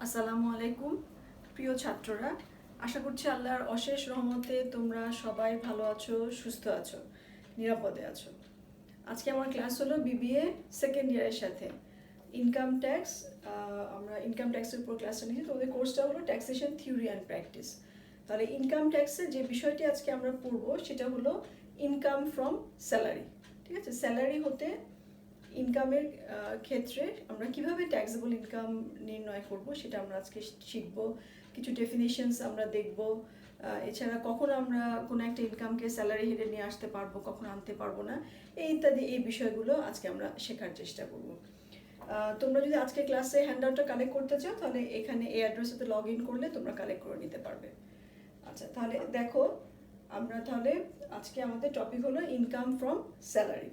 আসসালামু আলাইকুম প্রিয় ছাত্ররা, আশা করছি আল্লাহর অশেষ রহমতে তোমরা সবাই ভালো আছো, সুস্থ আছো, নিরাপদে আছো। আজকে আমার ক্লাস হলো বিবিএ সেকেন্ড ইয়ারের সাথে ইনকাম ট্যাক্স। আমরা ইনকাম ট্যাক্সের উপর ক্লাসটা নিয়েছি। তোমাদের কোর্সটা হলো ট্যাক্সেশন থিওরি অ্যান্ড প্র্যাকটিস। তাহলে ইনকাম ট্যাক্সের যে বিষয়টি আজকে আমরা পড়বো সেটা হলো ইনকাম ফ্রম স্যালারি। ঠিক আছে, স্যালারি হতে ইনকামের ক্ষেত্রে আমরা কিভাবে ট্যাক্সেবল ইনকাম নির্ণয় করব সেটা আমরা আজকে শিখব। কিছু ডেফিনেশনস আমরা দেখব। এছাড়া কখন আমরা কোনো একটা ইনকামকে স্যালারি হেডে নিয়ে আসতে পারবো, কখন আনতে পারবো না, এই ইত্যাদি এই বিষয়গুলো আজকে আমরা শেখার চেষ্টা করব। তোমরা যদি আজকে ক্লাসে হ্যান্ডআউটটা কালেক্ট করতে চাও তাহলে এখানে এই অ্যাড্রেসেতে লগ ইন করলে তোমরা কালেক্ট করে নিতে পারবে। আচ্ছা, তাহলে দেখো আমরা তাহলে আজকে আমাদের টপিক হলো ইনকাম ফ্রম স্যালারি।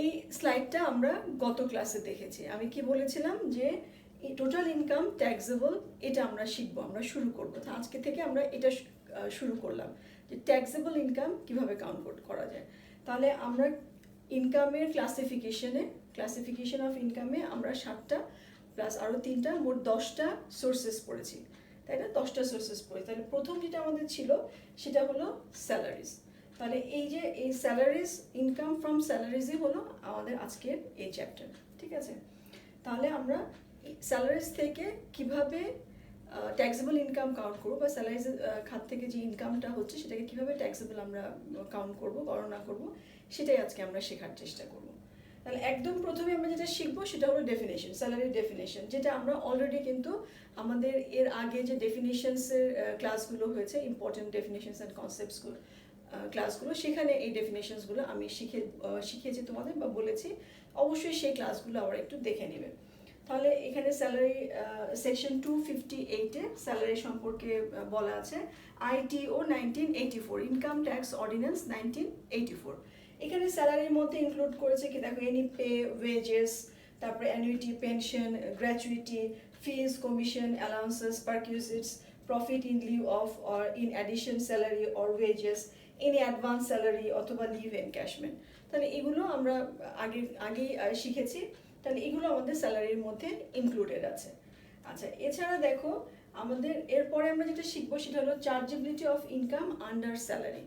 এই স্লাইডটা আমরা গত ক্লাসে দেখেছি। আমি কি বলেছিলাম যে টোটাল ইনকাম ট্যাক্সেবল, এটা আমরা শিখবো, আমরা শুরু করবো। তো আজকে থেকে আমরা এটা শুরু করলাম যে ট্যাক্সেবল ইনকাম কিভাবে কাউন্ট করা যায়। তাহলে আমরা ইনকামের ক্লাসিফিকেশন অফ ইনকামে আমরা 7টা প্লাস আরও 3টা, মোট 10টা সোর্সেস পড়েছি, তাই না? 10টা সোর্সেস পড়েছি। তাহলে প্রথম যেটা আমাদের ছিল সেটা হলো স্যালারিজ। তাহলে এই যে এই স্যালারিজ, ইনকাম ফ্রম স্যালারিজই হলো আমাদের আজকের এই চ্যাপ্টার। ঠিক আছে, তাহলে আমরা স্যালারিজ থেকে কিভাবে ট্যাক্সেবল ইনকাম কাউন্ট করবো, বা স্যালারিজ খাত থেকে যে ইনকামটা হচ্ছে সেটাকে কিভাবে ট্যাক্সেবল আমরা কাউন্ট করবো, গণনা করবো, সেটাই আজকে আমরা শেখার চেষ্টা করবো। তাহলে একদম প্রথমে আমরা যেটা শিখবো সেটা হলো ডেফিনেশন, স্যালারির ডেফিনেশন, যেটা আমরা অলরেডি কিন্তু আমাদের এর আগে যে ডেফিনেশনসের ক্লাসগুলো হয়েছে, ইম্পর্টেন্ট ডেফিনেশনস অ্যান্ড কনসেপ্টসগুলো ক্লাসগুলো, সেখানে এই ডেফিনেশনসগুলো আমি শিখিয়েছি তোমাদের বা বলেছি। অবশ্যই সেই ক্লাসগুলো আবার একটু দেখে নেবে। তাহলে এখানে স্যালারি সেকশন 258-এ স্যালারি সম্পর্কে বলা আছে। ITO 1984, income tax ordinance 1984। এখানে স্যালারির মধ্যে ইনক্লুড করেছে কি দেখো, এনি পে, ওয়েজেস, তারপরে annuity, pension, gratuity, fees, commission, allowances, perquisites, profit in lieu of or in addition salary or wages, any advance salary অথবা লিভ এনক্যাশমেন্ট। তাহলে এগুলো আমরা আগেই শিখেছি। তাহলে এগুলো আমাদের স্যালারির মধ্যে ইনক্লুডেড আছে। আচ্ছা, এছাড়া দেখো আমাদের এরপরে আমরা যেটা শিখবো সেটা হলো চার্জেবিলিটি অফ ইনকাম আন্ডার স্যালারি।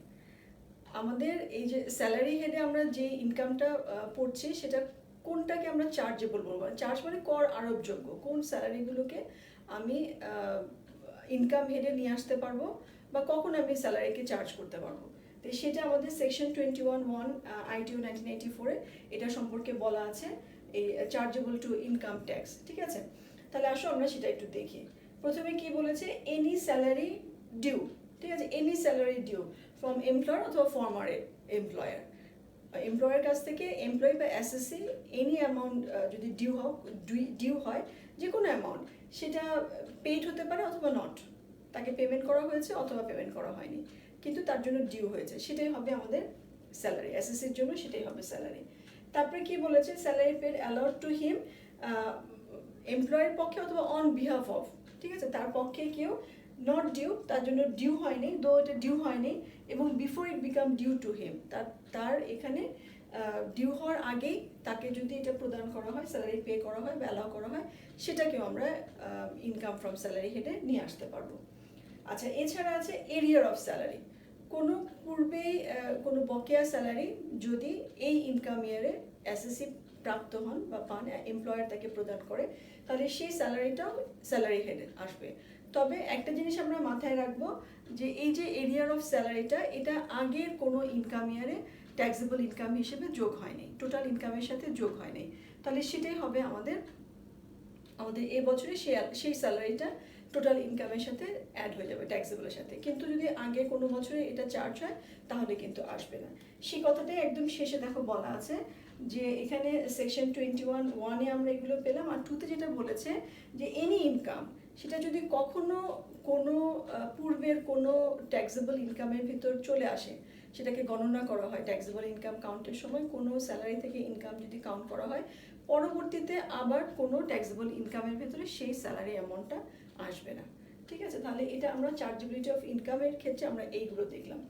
আমাদের এই যে স্যালারি হেডে আমরা যে ইনকামটা পড়ছি সেটা কোনটাকে আমরা চার্জেবল বলবো। চার্জ মানে কর আরোপযোগ্য, কোন স্যালারিগুলোকে আমি ইনকাম হেডে নিয়ে আসতে পারবো বা কখন আমি স্যালারিকে চার্জ করতে পারবো। তো সেটা আমাদের সেকশন 21(1) ITO 1984-এ এটা সম্পর্কে বলা আছে, এই চার্জেবল টু ইনকাম ট্যাক্স। ঠিক আছে, তাহলে আসো আমরা সেটা একটু দেখি। প্রথমে কি বলেছে, এনি স্যালারি ডিউ। ঠিক আছে, any salary due from employer অথবা ফর্মার এমপ্লয়ার। এমপ্লয়ের কাছ থেকে এমপ্লয়ি বা এসএসসি এনি অ্যামাউন্ট যদি ডিউ হয়, যে কোনো অ্যামাউন্ট, সেটা পেইড হতে পারে অথবা নট, তাকে পেমেন্ট করা হয়েছে অথবা পেমেন্ট করা হয়নি, কিন্তু তার জন্য ডিউ হয়েছে, সেটাই হবে আমাদের স্যালারি। এসএসসির জন্য সেটাই হবে স্যালারি। তারপরে কি বলেছে, salary paid allowed to him, এমপ্লয়ের পক্ষে অথবা অন বিহাফ অফ। ঠিক আছে, তার পক্ষে কেউ নট ডিউ, তার জন্য ডিউ হয়নি, দো এটা ডিউ হয়নি, এবং before it become due to him, তার এখানে ডিউ হওয়ার আগেই তাকে যদি এটা প্রদান করা হয়, স্যালারি পে করা হয় বা অ্যালাউ করা হয়, সেটাকেও আমরা ইনকাম ফ্রম স্যালারি হেডে নিয়ে আসতে পারবো। আচ্ছা, এছাড়া আছে এরিয়ার অফ স্যালারি। কোনো পূর্বেই কোনো বকেয়া স্যালারি যদি এই ইনকাম ইয়ারে এসএসসি প্রাপ্ত হন বা পান, এমপ্লয়ার তাকে প্রদান করে, তাহলে সেই স্যালারিটাও স্যালারি হেডে আসবে। তবে একটা জিনিস আমরা মাথায় রাখবো যে এই যে এরিয়ার অফ স্যালারিটা, এটা আগের কোনো ইনকাম ইয়ারে ট্যাক্সেবল ইনকাম হিসেবে যোগ হয়নি, টোটাল ইনকামের সাথে যোগ হয়নি। তাহলে সেটাই হবে আমাদের এই বছরে সেই স্যালারিটা টোটাল ইনকামের সাথে অ্যাড হয়ে যাবে, ট্যাক্সেবলের সাথে। কিন্তু যদি আগে কোনো বছরে এটা চার্জ হয় তাহলে কিন্তু আসবে না। সেই কথাটাই একদম শেষে দেখো বলা আছে যে এখানে সেকশন 21(1)-এ আমরা এগুলো পেলাম। আর 2-তে যেটা বলেছে যে এনি ইনকাম, সেটা যদি কখনো কোনো পূর্বের কোনো ট্যাক্সেবল ইনকামের ভিতর চলে আসে, সেটাকে গণনা করা হয় ট্যাক্সেবল ইনকাম কাউন্টের সময়, কোনো স্যালারি থেকে ইনকাম যদি কাউন্ট করা হয়, পরবর্তীতে আবার কোনো ট্যাক্সেবল ইনকামের ভেতরে সেই স্যালারি অ্যামাউন্টটা আসবে না। ঠিক আছে, তাহলে এটা আমরা চার্জেবিলিটি অফ ইনকামের ক্ষেত্রে আমরা এইগুলো দেখলাম।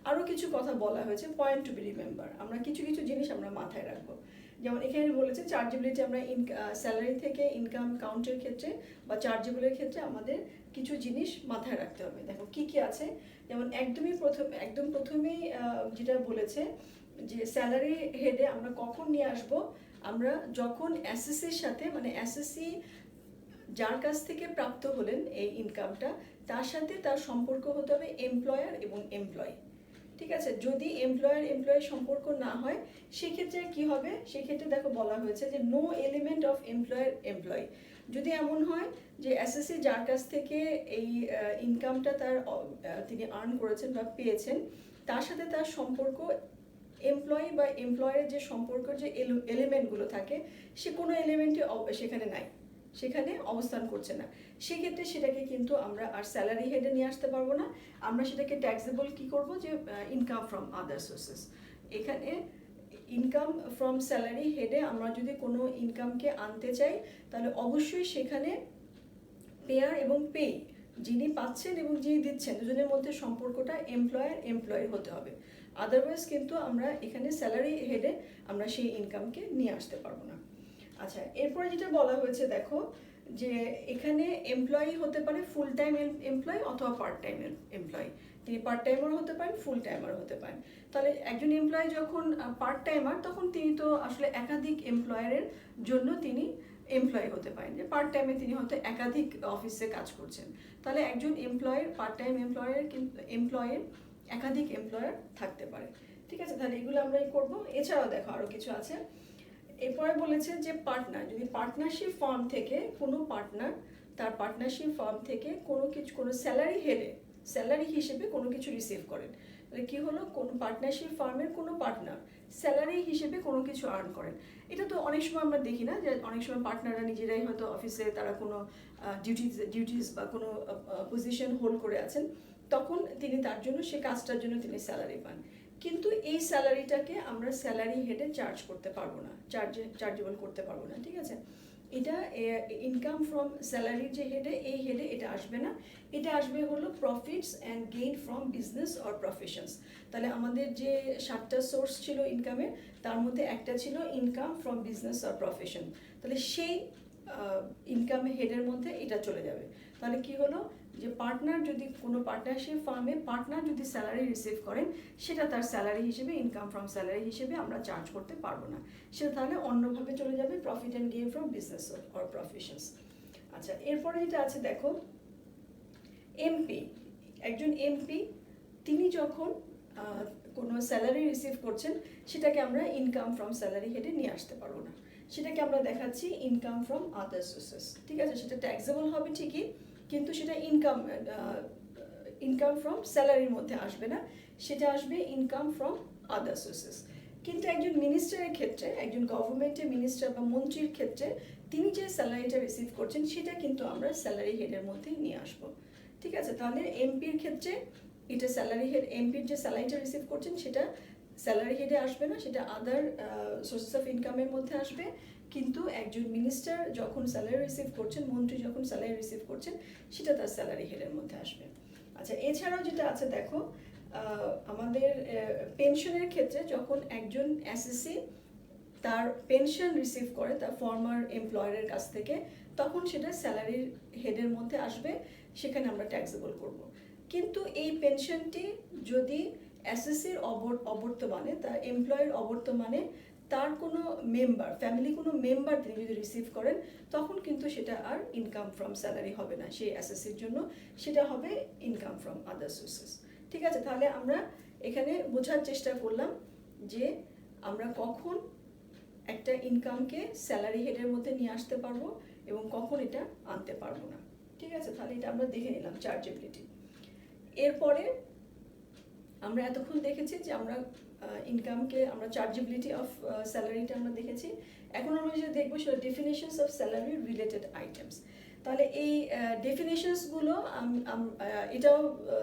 আরও কিছু কথা বলা হয়েছে, পয়েন্ট টু বি রিমেম্বার, আমরা কিছু কিছু জিনিস আমরা মাথায় রাখবো। যেমন এখানে বলেছে চার্জেবিলিটি আমরা স্যালারি থেকে ইনকাম কাউন্টের ক্ষেত্রে বা চার্জেবলের ক্ষেত্রে আমাদের কিছু জিনিস মাথায় রাখতে হবে। দেখো কি কি আছে, যেমন একদম প্রথমেই যেটা বলেছে যে স্যালারি হেডে আমরা কখন নিয়ে আসব, আমরা যখন এসএসসির সাথে মানে এসএসসি যার কাছ থেকে প্রাপ্ত হলেন এই ইনকামটা, তার সাথে তার সম্পর্ক হতে হবে এমপ্লয়ার এবং এমপ্লয়ি। ঠিক আছে, যদি এমপ্লয়ার সম্পর্ক না হয় সেক্ষেত্রে কি হবে, সেক্ষেত্রে দেখো বলা হয়েছে যে নো এলিমেন্ট অফ এমপ্লয়। যদি এমন হয় যে এসএসসি যার কাছ থেকে এই ইনকামটা তিনি আর্ন করেছেন বা পেয়েছেন, তার সাথে তার সম্পর্ক এমপ্লয়ি বা এমপ্লয়ের যে সম্পর্কের যে এলিমেন্টগুলো থাকে সে কোনো এলিমেন্টে সেখানে নাই, সেখানে অবস্থান করছে না, সেক্ষেত্রে সেটাকে কিন্তু আমরা আর স্যালারি হেডে নিয়ে আসতে পারবো না। আমরা সেটাকে ট্যাক্সেবল কি করব, যে ইনকাম ফ্রম আদার সোর্সেস। এখানে ইনকাম ফ্রম স্যালারি হেডে আমরা যদি কোনো ইনকামকে আনতে চাই তাহলে অবশ্যই সেখানে পেয়ার এবং পে, যিনি পাচ্ছেন এবং যিনি দিচ্ছেন দুজনের মধ্যে সম্পর্কটা এমপ্লয়ার হতে হবে। আদারওয়াইজ কিন্তু আমরা এখানে স্যালারি হেডে আমরা সেই ইনকামকে নিয়ে আসতে পারবো না। আচ্ছা, এরপরে যেটা বলা হয়েছে দেখো যে এখানে এমপ্লয়ি হতে পারে ফুল টাইম এমপ্লয়ি অথবা পার্ট টাইম এমপ্লয়ি। তিনি পার্ট টাইমার হতে পারেন, ফুল টাইমার হতে পারেন। তাহলে একজন এমপ্লয়ি যখন পার্ট টাইমার তখন তিনি তো আসলে একাধিক এমপ্লয়ারের জন্য তিনি এমপ্লয়ি হতে পারেন, যে পার্ট টাইমে তিনি হয়তো একাধিক অফিসে কাজ করছেন। তাহলে একজন পার্ট টাইম এমপ্লয়ের একাধিক এমপ্লয়ার থাকতে পারে। ঠিক আছে, তাহলে এগুলো আমরাই করব। এছাড়াও দেখো আরও কিছু আছে। এরপরে বলেছে যে পার্টনার, যদি পার্টনারশিপ ফার্ম থেকে কোনো পার্টনার তার পার্টনারশিপ ফার্ম থেকে কোনো স্যালারি হিসেবে কোনো কিছু রিসিভ করেন, তাহলে কি হলো, কোনো পার্টনারশিপ ফার্মের কোনো পার্টনার স্যালারি হিসেবে কোনো কিছু আর্ন করেন। এটা তো অনেক সময় আমরা দেখি না, যে অনেক সময় পার্টনাররা নিজেরাই হয়তো অফিসে তারা কোনো ডিউটিস বা কোনো পজিশন হোল্ড করে আছেন, তখন তিনি তার জন্য সে কাজটার জন্য তিনি স্যালারি পান, কিন্তু এই স্যালারিটাকে আমরা স্যালারি হেডে চার্জ করতে পারবো না, চার্জেবল করতে পারবো না। ঠিক আছে, এটা ইনকাম ফ্রম স্যালারির যে হেডে, এই হেডে এটা আসবে না। এটা আসবে হলো profits and gain from business or professions. তাহলে আমাদের যে 7টা সোর্স ছিল ইনকামের, তার মধ্যে একটা ছিল income from business or profession. তাহলে সেই ইনকাম হেডের মধ্যে এটা চলে যাবে। তাহলে কি হলো, যে পার্টনার যদি কোনো পার্টনারশিপ ফার্মে পার্টনার যদি স্যালারি রিসিভ করেন, সেটা তার স্যালারি হিসেবে, ইনকাম ফ্রম স্যালারি হিসেবে আমরা চার্জ করতে পারবো না, সেটা তাহলে অন্যভাবে চলে যাবে, profit and gain from business or professions. আচ্ছা, এরপরে যেটা আছে দেখো, একজন এমপি তিনি যখন কোনো স্যালারি রিসিভ করছেন, সেটাকে আমরা ইনকাম ফ্রম স্যালারি হেডে নিয়ে আসতে পারবো না, সেটাকে আমরা দেখাচ্ছি ইনকাম ফ্রম আদার সোর্সেস। ঠিক আছে, সেটা ট্যাক্সেবল হবে ঠিকই, কিন্তু সেটা ইনকাম ফ্রম স্যালারির মধ্যে আসবে না, সেটা আসবে ইনকাম ফ্রম আদার সোর্সেস। কিন্তু একজন মিনিস্টারের ক্ষেত্রে, একজন গভর্নমেন্টের মিনিস্টার বা মন্ত্রীর ক্ষেত্রে তিনি যে স্যালারিটা রিসিভ করছেন, সেটা কিন্তু আমরা স্যালারি হেডের মধ্যেই নিয়ে আসবো। ঠিক আছে, তাহলে এমপির ক্ষেত্রে এটা স্যালারি হেড, এমপির যে স্যালারিটা রিসিভ করছেন সেটা স্যালারি হেডে আসবে না, সেটা আদার সোর্সেস অফ ইনকামের মধ্যে আসবে। কিন্তু একজন মিনিস্টার যখন স্যালারি রিসিভ করছেন, মন্ত্রী যখন স্যালারি রিসিভ করছেন, সেটা তার স্যালারি হেডের মধ্যে আসবে। আচ্ছা, এছাড়াও যেটা আছে দেখো, আমাদের পেনশনের ক্ষেত্রে যখন একজন এসএসসি তার পেনশন রিসিভ করে তার ফর্মার এমপ্লয়ারের কাছ থেকে, তখন সেটা স্যালারির হেডের মধ্যে আসবে, সেখানে আমরা ট্যাক্সেবল করব। কিন্তু এই পেনশনটি যদি এসএসসির অবর্তমানে, তার এমপ্লয়ের অবর্তমানে তার কোনো ফ্যামিলি কোনো মেম্বার তিনি যদি রিসিভ করেন, তখন কিন্তু সেটা আর ইনকাম ফ্রম স্যালারি হবে না সেই এসএসসির জন্য, সেটা হবে ইনকাম ফ্রম আদার সোর্সেস। ঠিক আছে, তাহলে আমরা এখানে বোঝার চেষ্টা করলাম যে আমরা কখন একটা ইনকামকে স্যালারি হেডের মধ্যে নিয়ে আসতে পারবো এবং কখন এটা আনতে পারবো না। ঠিক আছে, তাহলে এটা আমরা দেখে নিলাম চার্জেবিলিটি। এরপরে আমরা এতক্ষণ দেখেছি যে আমরা ইনকামকে আমরা চার্জেবিলিটি অফ স্যালারিটা আমরা দেখেছি। এখন আমরা যেটা দেখবো সেটা definitions of salary related items. তাহলে এই ডেফিনেশনসগুলো এটাও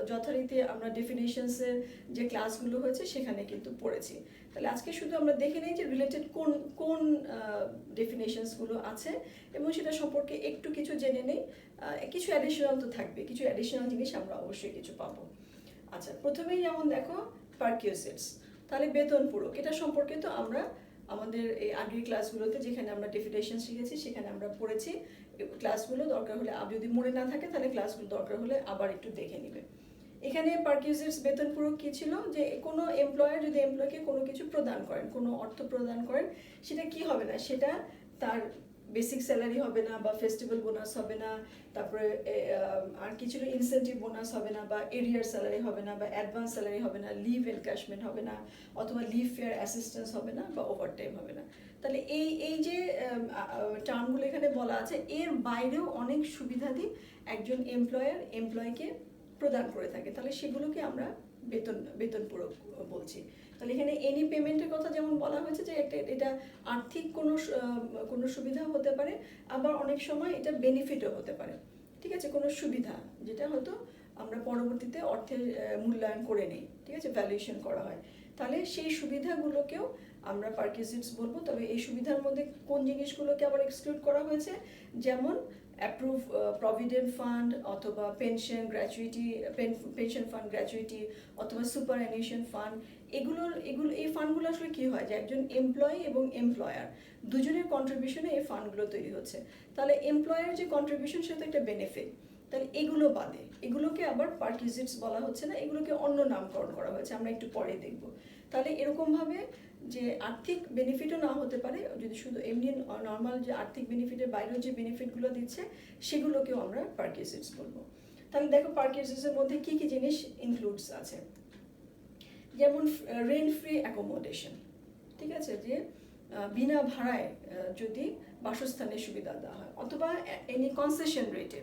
যথারীতি আমরা ডেফিনেশনসের যে ক্লাসগুলো হয়েছে সেখানে কিন্তু পড়েছি। তাহলে আজকে শুধু আমরা দেখে নিই যে রিলেটেড কোন ডেফিনেশনসগুলো আছে এবং সেটা সম্পর্কে একটু কিছু জেনে নেই। কিছু অ্যাডিশনাল তো থাকবে, কিছু অ্যাডিশনাল জিনিস আমরা অবশ্যই কিছু পাবো। আচ্ছা, প্রথমেই যেমন দেখো পারকিউসিটস, তাহলে বেতন পূরক, এটা সম্পর্কে তো আমরা আমাদের এই আগের ক্লাসগুলোতে যেখানে আমরা ডেফিনেশন শিখেছি সেখানে আমরা পড়েছি। ক্লাসগুলো দরকার হলে যদি মনে না থাকে তাহলে ক্লাসগুলো দরকার হলে আবার একটু দেখে নেবে। এখানে পারকিউজিটস বেতনপূরক কি ছিল, যে কোনো এমপ্লয়ার যদি এমপ্লয়কে কোনো কিছু প্রদান করেন, কোনো অর্থ প্রদান করেন, সেটা কি হবে না, সেটা তার বেসিক স্যালারি হবে না, বা ফেস্টিভ্যাল বোনাস হবে না, তারপরে আর কিছু ইনসেন্টিভ বোনাস হবে না, বা এরিয়ার স্যালারি হবে না, বা অ্যাডভান্স স্যালারি হবে না, লিভ এনক্যাশমেন্ট হবে না, অথবা লিভ ফেয়ার অ্যাসিস্ট্যান্স হবে না, বা ওভারটাইম হবে না। তাহলে এই যে টার্মগুলো এখানে বলা আছে, এর বাইরেও অনেক সুবিধাদি একজন এমপ্লয়কে প্রদান করে থাকে, তাহলে সেগুলোকে আমরা বেতনপূরক বলছি। তাহলে এখানে এনি পেমেন্টের কথা যেমন বলা হয়েছে, যে এটা আর্থিক কোনো সুবিধা হতে পারে, আবার অনেক সময় এটা বেনিফিটও হতে পারে। ঠিক আছে, কোনো সুবিধা যেটা হয়তো আমরা পরবর্তীতে অর্থের মূল্যায়ন করে নিই, ঠিক আছে, ভ্যালুয়েশন করা হয়, তাহলে সেই সুবিধাগুলোকেও আমরা পারকিউজিটস বলবো। তবে এই সুবিধার মধ্যে কোন জিনিসগুলোকে আবার এক্সক্লুড করা হয়েছে, যেমন অ্যাপ্রুভ প্রভিডেন্ট ফান্ড, অথবা পেনশন ফান্ড গ্র্যাচুইটি, অথবা সুপার অ্যানিউশন ফান্ড। এই ফান্ডগুলো আসলে কি হয়, যে একজন এমপ্লয়ি এবং এমপ্লয়ার দুজনের কন্ট্রিবিউশনে এই ফান্ডগুলো তৈরি হচ্ছে। তাহলে এমপ্লয়ার যে কন্ট্রিবিউশন সেটা একটা বেনিফিট, তাহলে এগুলো বাদে এগুলোকে আবার পারকিউজিটস বলা হচ্ছে না, এগুলোকে অন্য নামকরণ করা হয়েছে, আমরা একটু পরে দেখব। তাহলে এরকমভাবে যে আর্থিক বেনিফিটও না হতে পারে, যদি শুধু এমনি নর্মাল যে আর্থিক বেনিফিটের বাইরেও যে বেনিফিটগুলো দিচ্ছে সেগুলোকেও আমরা পারকিউজিটস বলবো। তাহলে দেখো পারকিউজিটসের মধ্যে কি কি জিনিস ইনক্লুডস আছে, যেমন রেন্ট ফ্রি অ্যাকোমোডেশন, ঠিক আছে, যে বিনা ভাড়ায় যদি বাসস্থানের সুবিধা দেওয়া হয়, অথবা এনি কনসেশন রেটে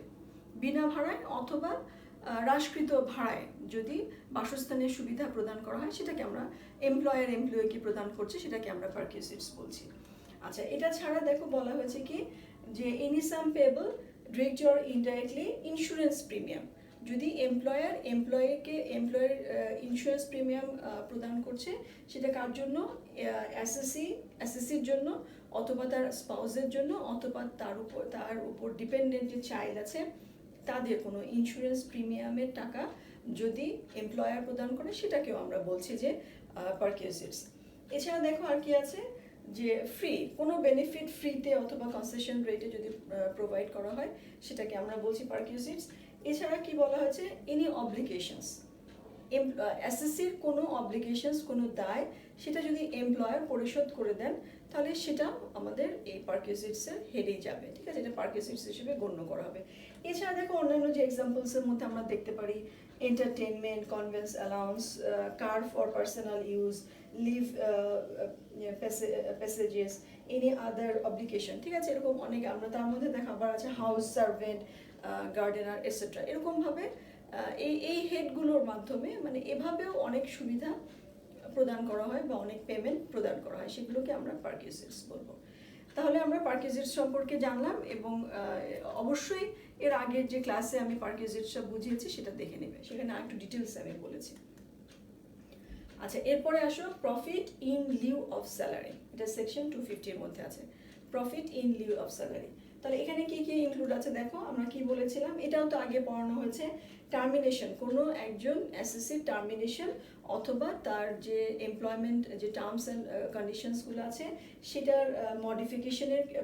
বিনা ভাড়ায় অথবা হ্রাসকৃত ভাড়ায় যদি বাসস্থানের সুবিধা প্রদান করা হয়, সেটাকে আমরা এমপ্লয়িকে প্রদান করছে, সেটাকে আমরা পারকিউজিটস বলছি। আচ্ছা, এটা ছাড়া দেখো বলা হয়েছে কি, যে any some payable directly or indirectly insurance premium, যদি এমপ্লয়ার ইন্স্যুরেন্স প্রিমিয়াম প্রদান করছে, সেটা কার জন্য, এসএসসির জন্য, অথবা তার স্পাউসের জন্য, অথবা তার উপর ডিপেন্ডেন্ট যে চাইল্ড আছে তাদের কোনো ইন্স্যুরেন্স প্রিমিয়ামের টাকা যদি এমপ্লয়ার প্রদান করে, সেটাকেও আমরা বলছি যে পারকিউজিটস। এছাড়া দেখো আর কি আছে, যে ফ্রি কোনো বেনিফিট ফ্রিতে অথবা কনসেশন রেটে যদি প্রোভাইড করা হয়, সেটাকে আমরা বলছি পারকিউজিটস। এছাড়া কি বলা হয়েছে, এনি অব্লিগেশনস, এসএসসির কোনো অব্লিগেশনস, কোনো দায়, সেটা যদি এমপ্লয়ার পরিশোধ করে দেন, তাহলে সেটা আমাদের এই পারকিউজিটসের হেডেই যাবে, ঠিক আছে, এটা পারকিউজিটস হিসেবে গণ্য করা হবে। এছাড়া দেখো অন্যান্য যে এক্সাম্পলসের মধ্যে আমরা দেখতে পারি entertainment, conveyance allowance, car for personal use, leave passages, any other obligation, ঠিক আছে, এরকম অনেক আমরা তার মধ্যে দেখা আবার আছে হাউস সার্ভেন্ট, গার্ডেনার এটসেট্রা। এরকমভাবে এই হেডগুলোর মাধ্যমে মানে এভাবেও অনেক সুবিধা প্রদান করা হয় বা অনেক পেমেন্ট প্রদান করা হয়, সেগুলোকে আমরা পারকিউজিটস বলবো। তাহলে আমরা পারকিউজিটস সম্পর্কে জানলাম, এবং অবশ্যই এর আগের যে ক্লাসে আমি পারকিউজিটসটা বুঝিয়েছি সেটা দেখে নেবে, সেখানে আরেকটু ডিটেলস আমি বলেছি। আচ্ছা, এরপরে আসো profit in lieu of salary, এটা সেকশন 250 এর মধ্যে আছে, profit in lieu of salary. তাহলে এখানে কি কি ইনক্লুড আছে দেখো, আমরা কি বলেছিলাম, এটাও তো আগে পড়ানো হয়েছে, টার্মিনেশন, কোনো একজন এসএসসি টার্মিনেশন, অথবা তার যে এমপ্লয়মেন্ট যে টার্মস অ্যান্ড কন্ডিশনসগুলো আছে সেটার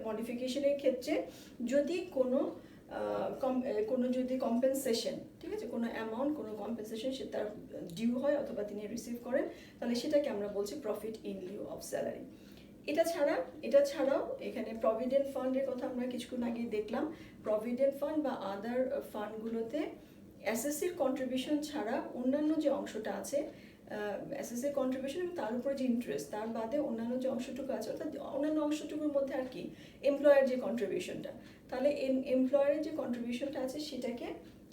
মডিফিকেশনের ক্ষেত্রে যদি কোনো যদি কম্পেনসেশন, ঠিক আছে, কোনো অ্যামাউন্ট, কোনো কম্পেনসেশন সে তার ডিউ হয় অথবা তিনি রিসিভ করেন, তাহলে সেটাকে আমরা বলছি profit in lieu of salary. এটা ছাড়াও এখানে প্রভিডেন্ট ফান্ডের কথা আমরা কিছুক্ষণ আগে দেখলাম। প্রভিডেন্ট ফান্ড বা আদার ফান্ডগুলোতে এসএসসির কন্ট্রিবিউশন ছাড়া অন্যান্য যে অংশটা আছে, এসএসসির কন্ট্রিবিউশন এবং তার উপরে যে ইন্টারেস্ট, তার বাদে অন্যান্য যে অংশটুকু আছে, অর্থাৎ অন্যান্য অংশটুকুর মধ্যে আর কি এমপ্লয়ার যে কন্ট্রিবিউশনটা, তাহলে এমপ্লয়ারের যে কন্ট্রিবিউশনটা আছে সেটাকে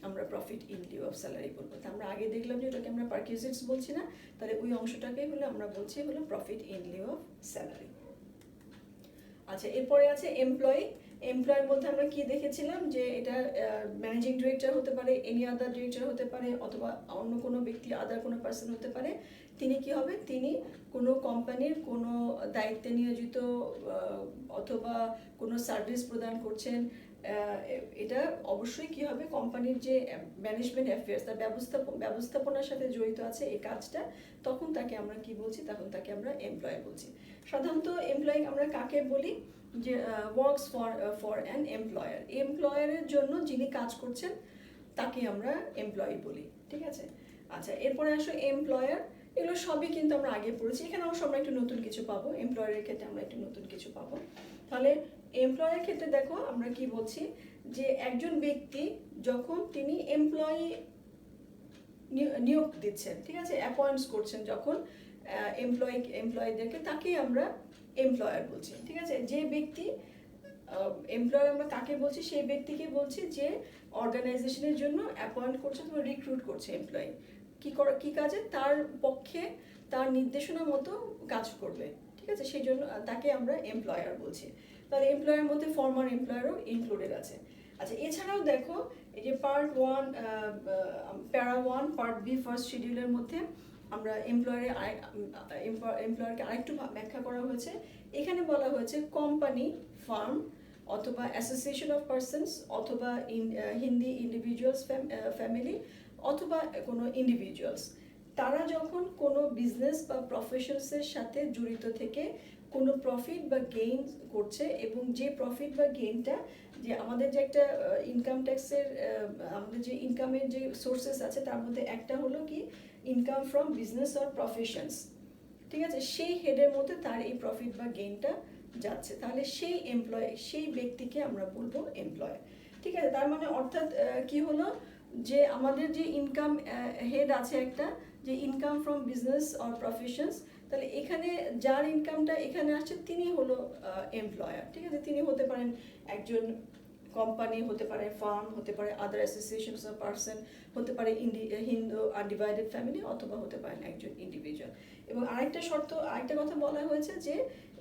আমরা profit in lieu of salary বলবো। তা আমরা আগে দেখলাম যে ওটাকে আমরা পারকিউজিটস বলছি না, তাহলে ওই অংশটাকেই হলো আমরা বলছি হলো profit in lieu of salary. আচ্ছা, এরপরে আছে এমপ্লয়ের মধ্যে আমরা কি দেখেছিলাম, যে এটা ম্যানেজিং ডিরেক্টর হতে পারে, এনি আদার ডিরেক্টর হতে পারে, অথবা অন্য কোনো ব্যক্তি, আদার কোনো পার্সন হতে পারে। তিনি কি হবে, তিনি কোনো কোম্পানির কোনো দায়িত্বে নিয়োজিত অথবা কোনো সার্ভিস প্রদান করছেন, এটা অবশ্যই কি হবে, কোম্পানির যে ম্যানেজমেন্ট অ্যাফেয়ার্স, তার ব্যবস্থাপনার সাথে জড়িত আছে এই কাজটা, তখন তাকে আমরা কি বলছি, তখন তাকে আমরা এমপ্লয় বলছি। সাধারণত এমপ্লয়ি আমরা কাকে বলি, যে ওয়ার্কস ফর অ্যান এমপ্লয়ার, এমপ্লয়ারের জন্য যিনি কাজ করছেন তাকে আমরা এমপ্লয়ি বলি, ঠিক আছে। আচ্ছা, এরপরে আসো এমপ্লয়ার, এগুলো সবই কিন্তু আমরা আগে পড়েছি, এখানে অবশ্য আমরা একটু নতুন কিছু পাবো, এমপ্লয়ারের ক্ষেত্রে আমরা একটু নতুন কিছু পাবো। তাহলে এমপ্লয়ারের ক্ষেত্রে দেখো আমরা কি বলছি, যে একজন ব্যক্তি যখন তিনি এমপ্লয়ি নিয়োগ দিচ্ছেন, ঠিক আছে, অ্যাপয়েন্টস করছেন যখন এমপ্লয়িদেরকে, তাকেই আমরা এমপ্লয়ার বলছি, ঠিক আছে। যে ব্যক্তি এমপ্লয়ার আমরা কাকে বলছি, সেই ব্যক্তিকে বলছি যে অর্গানাইজেশনের জন্য অ্যাপয়েন্ট করছে বা রিক্রুট করছে এমপ্লয়ি, কি কাজে, তার পক্ষে তার নির্দেশনা মতো কাজ করবে, ঠিক আছে, সেই জন্য তাকে আমরা এমপ্লয়ার বলছি। তাহলে এমপ্লয়ারের মধ্যে ফর্মার এমপ্লয়ারও ইনক্লুডেড আছে। আচ্ছা, এছাড়াও দেখো এই যে পার্ট 1 প্যারা 1 পার্ট বি ফার্স্ট শিডিউলের মধ্যে আমরা এমপ্লয়ারকে আরেকটু ব্যাখ্যা করা হয়েছে। এখানে বলা হয়েছে কোম্পানি, ফার্ম অথবা অ্যাসোসিয়েশন অফ পার্সনস অথবা হিন্দি ইন্ডিভিজুয়ালস, ফ্যামিলি অথবা কোনো ইন্ডিভিজুয়ালস, তারা যখন কোনো বিজনেস বা প্রফেশনসের সাথে জড়িত থেকে কোনো প্রফিট বা গেইন করছে, এবং যে প্রফিট বা গেইনটা, যে আমাদের যে একটা ইনকাম ট্যাক্সের আমাদের যে ইনকামের যে সোর্সেস আছে তার মধ্যে একটা হলো কি income from business or professions, ঠিক আছে, সেই হেডের মধ্যে তার এই প্রফিট বা গেইনটা যাচ্ছে, তাহলে সেই সেই ব্যক্তিকে আমরা বলবো এমপ্লয়ার, ঠিক আছে। তার মানে অর্থাৎ কি হলো, যে আমাদের যে ইনকাম হেড আছে একটা, যে income from business or professions, তাহলে এখানে যার ইনকামটা এখানে আসছে তিনি হলো এমপ্লয়ার, ঠিক আছে। তিনি হতে পারেন একজন কোম্পানি, হতে পারে ফার্ম, হতে পারে আদার অ্যাসোসিয়েশনস অফ পার্সন, হতে পারে হিন্দু আনডিভাইডেড ফ্যামিলি, অথবা হতে পারেন একজন ইন্ডিভিজুয়াল। এবং আরেকটা কথা বলা হয়েছে যে,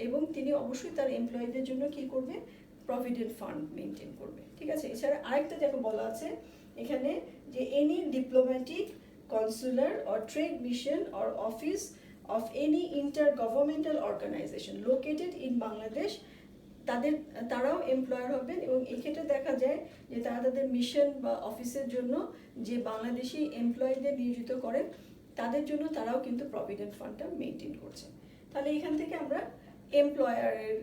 এবং তিনি অবশ্যই তার এমপ্লয়ীদের জন্য কি করবে, প্রভিডেন্ট ফান্ড মেনটেন করবে, ঠিক আছে। এছাড়া আরেকটা দেখো বলা আছে এখানে, যে any diplomatic, consular or trade mission or office of any intergovernmental organization located in Bangladesh, তারাও এমপ্লয়ার হবেন। এবং এক্ষেত্রে দেখা যায় যে তারা তাদের মিশন বা অফিসের জন্য যে বাংলাদেশি এমপ্লয়ীদের নিয়োজিত করেন, তাদের জন্য তারাও কিন্তু প্রভিডেন্ট ফান্ডটা মেনটেন করছে। তাহলে এখান থেকে আমরা এমপ্লয়ারের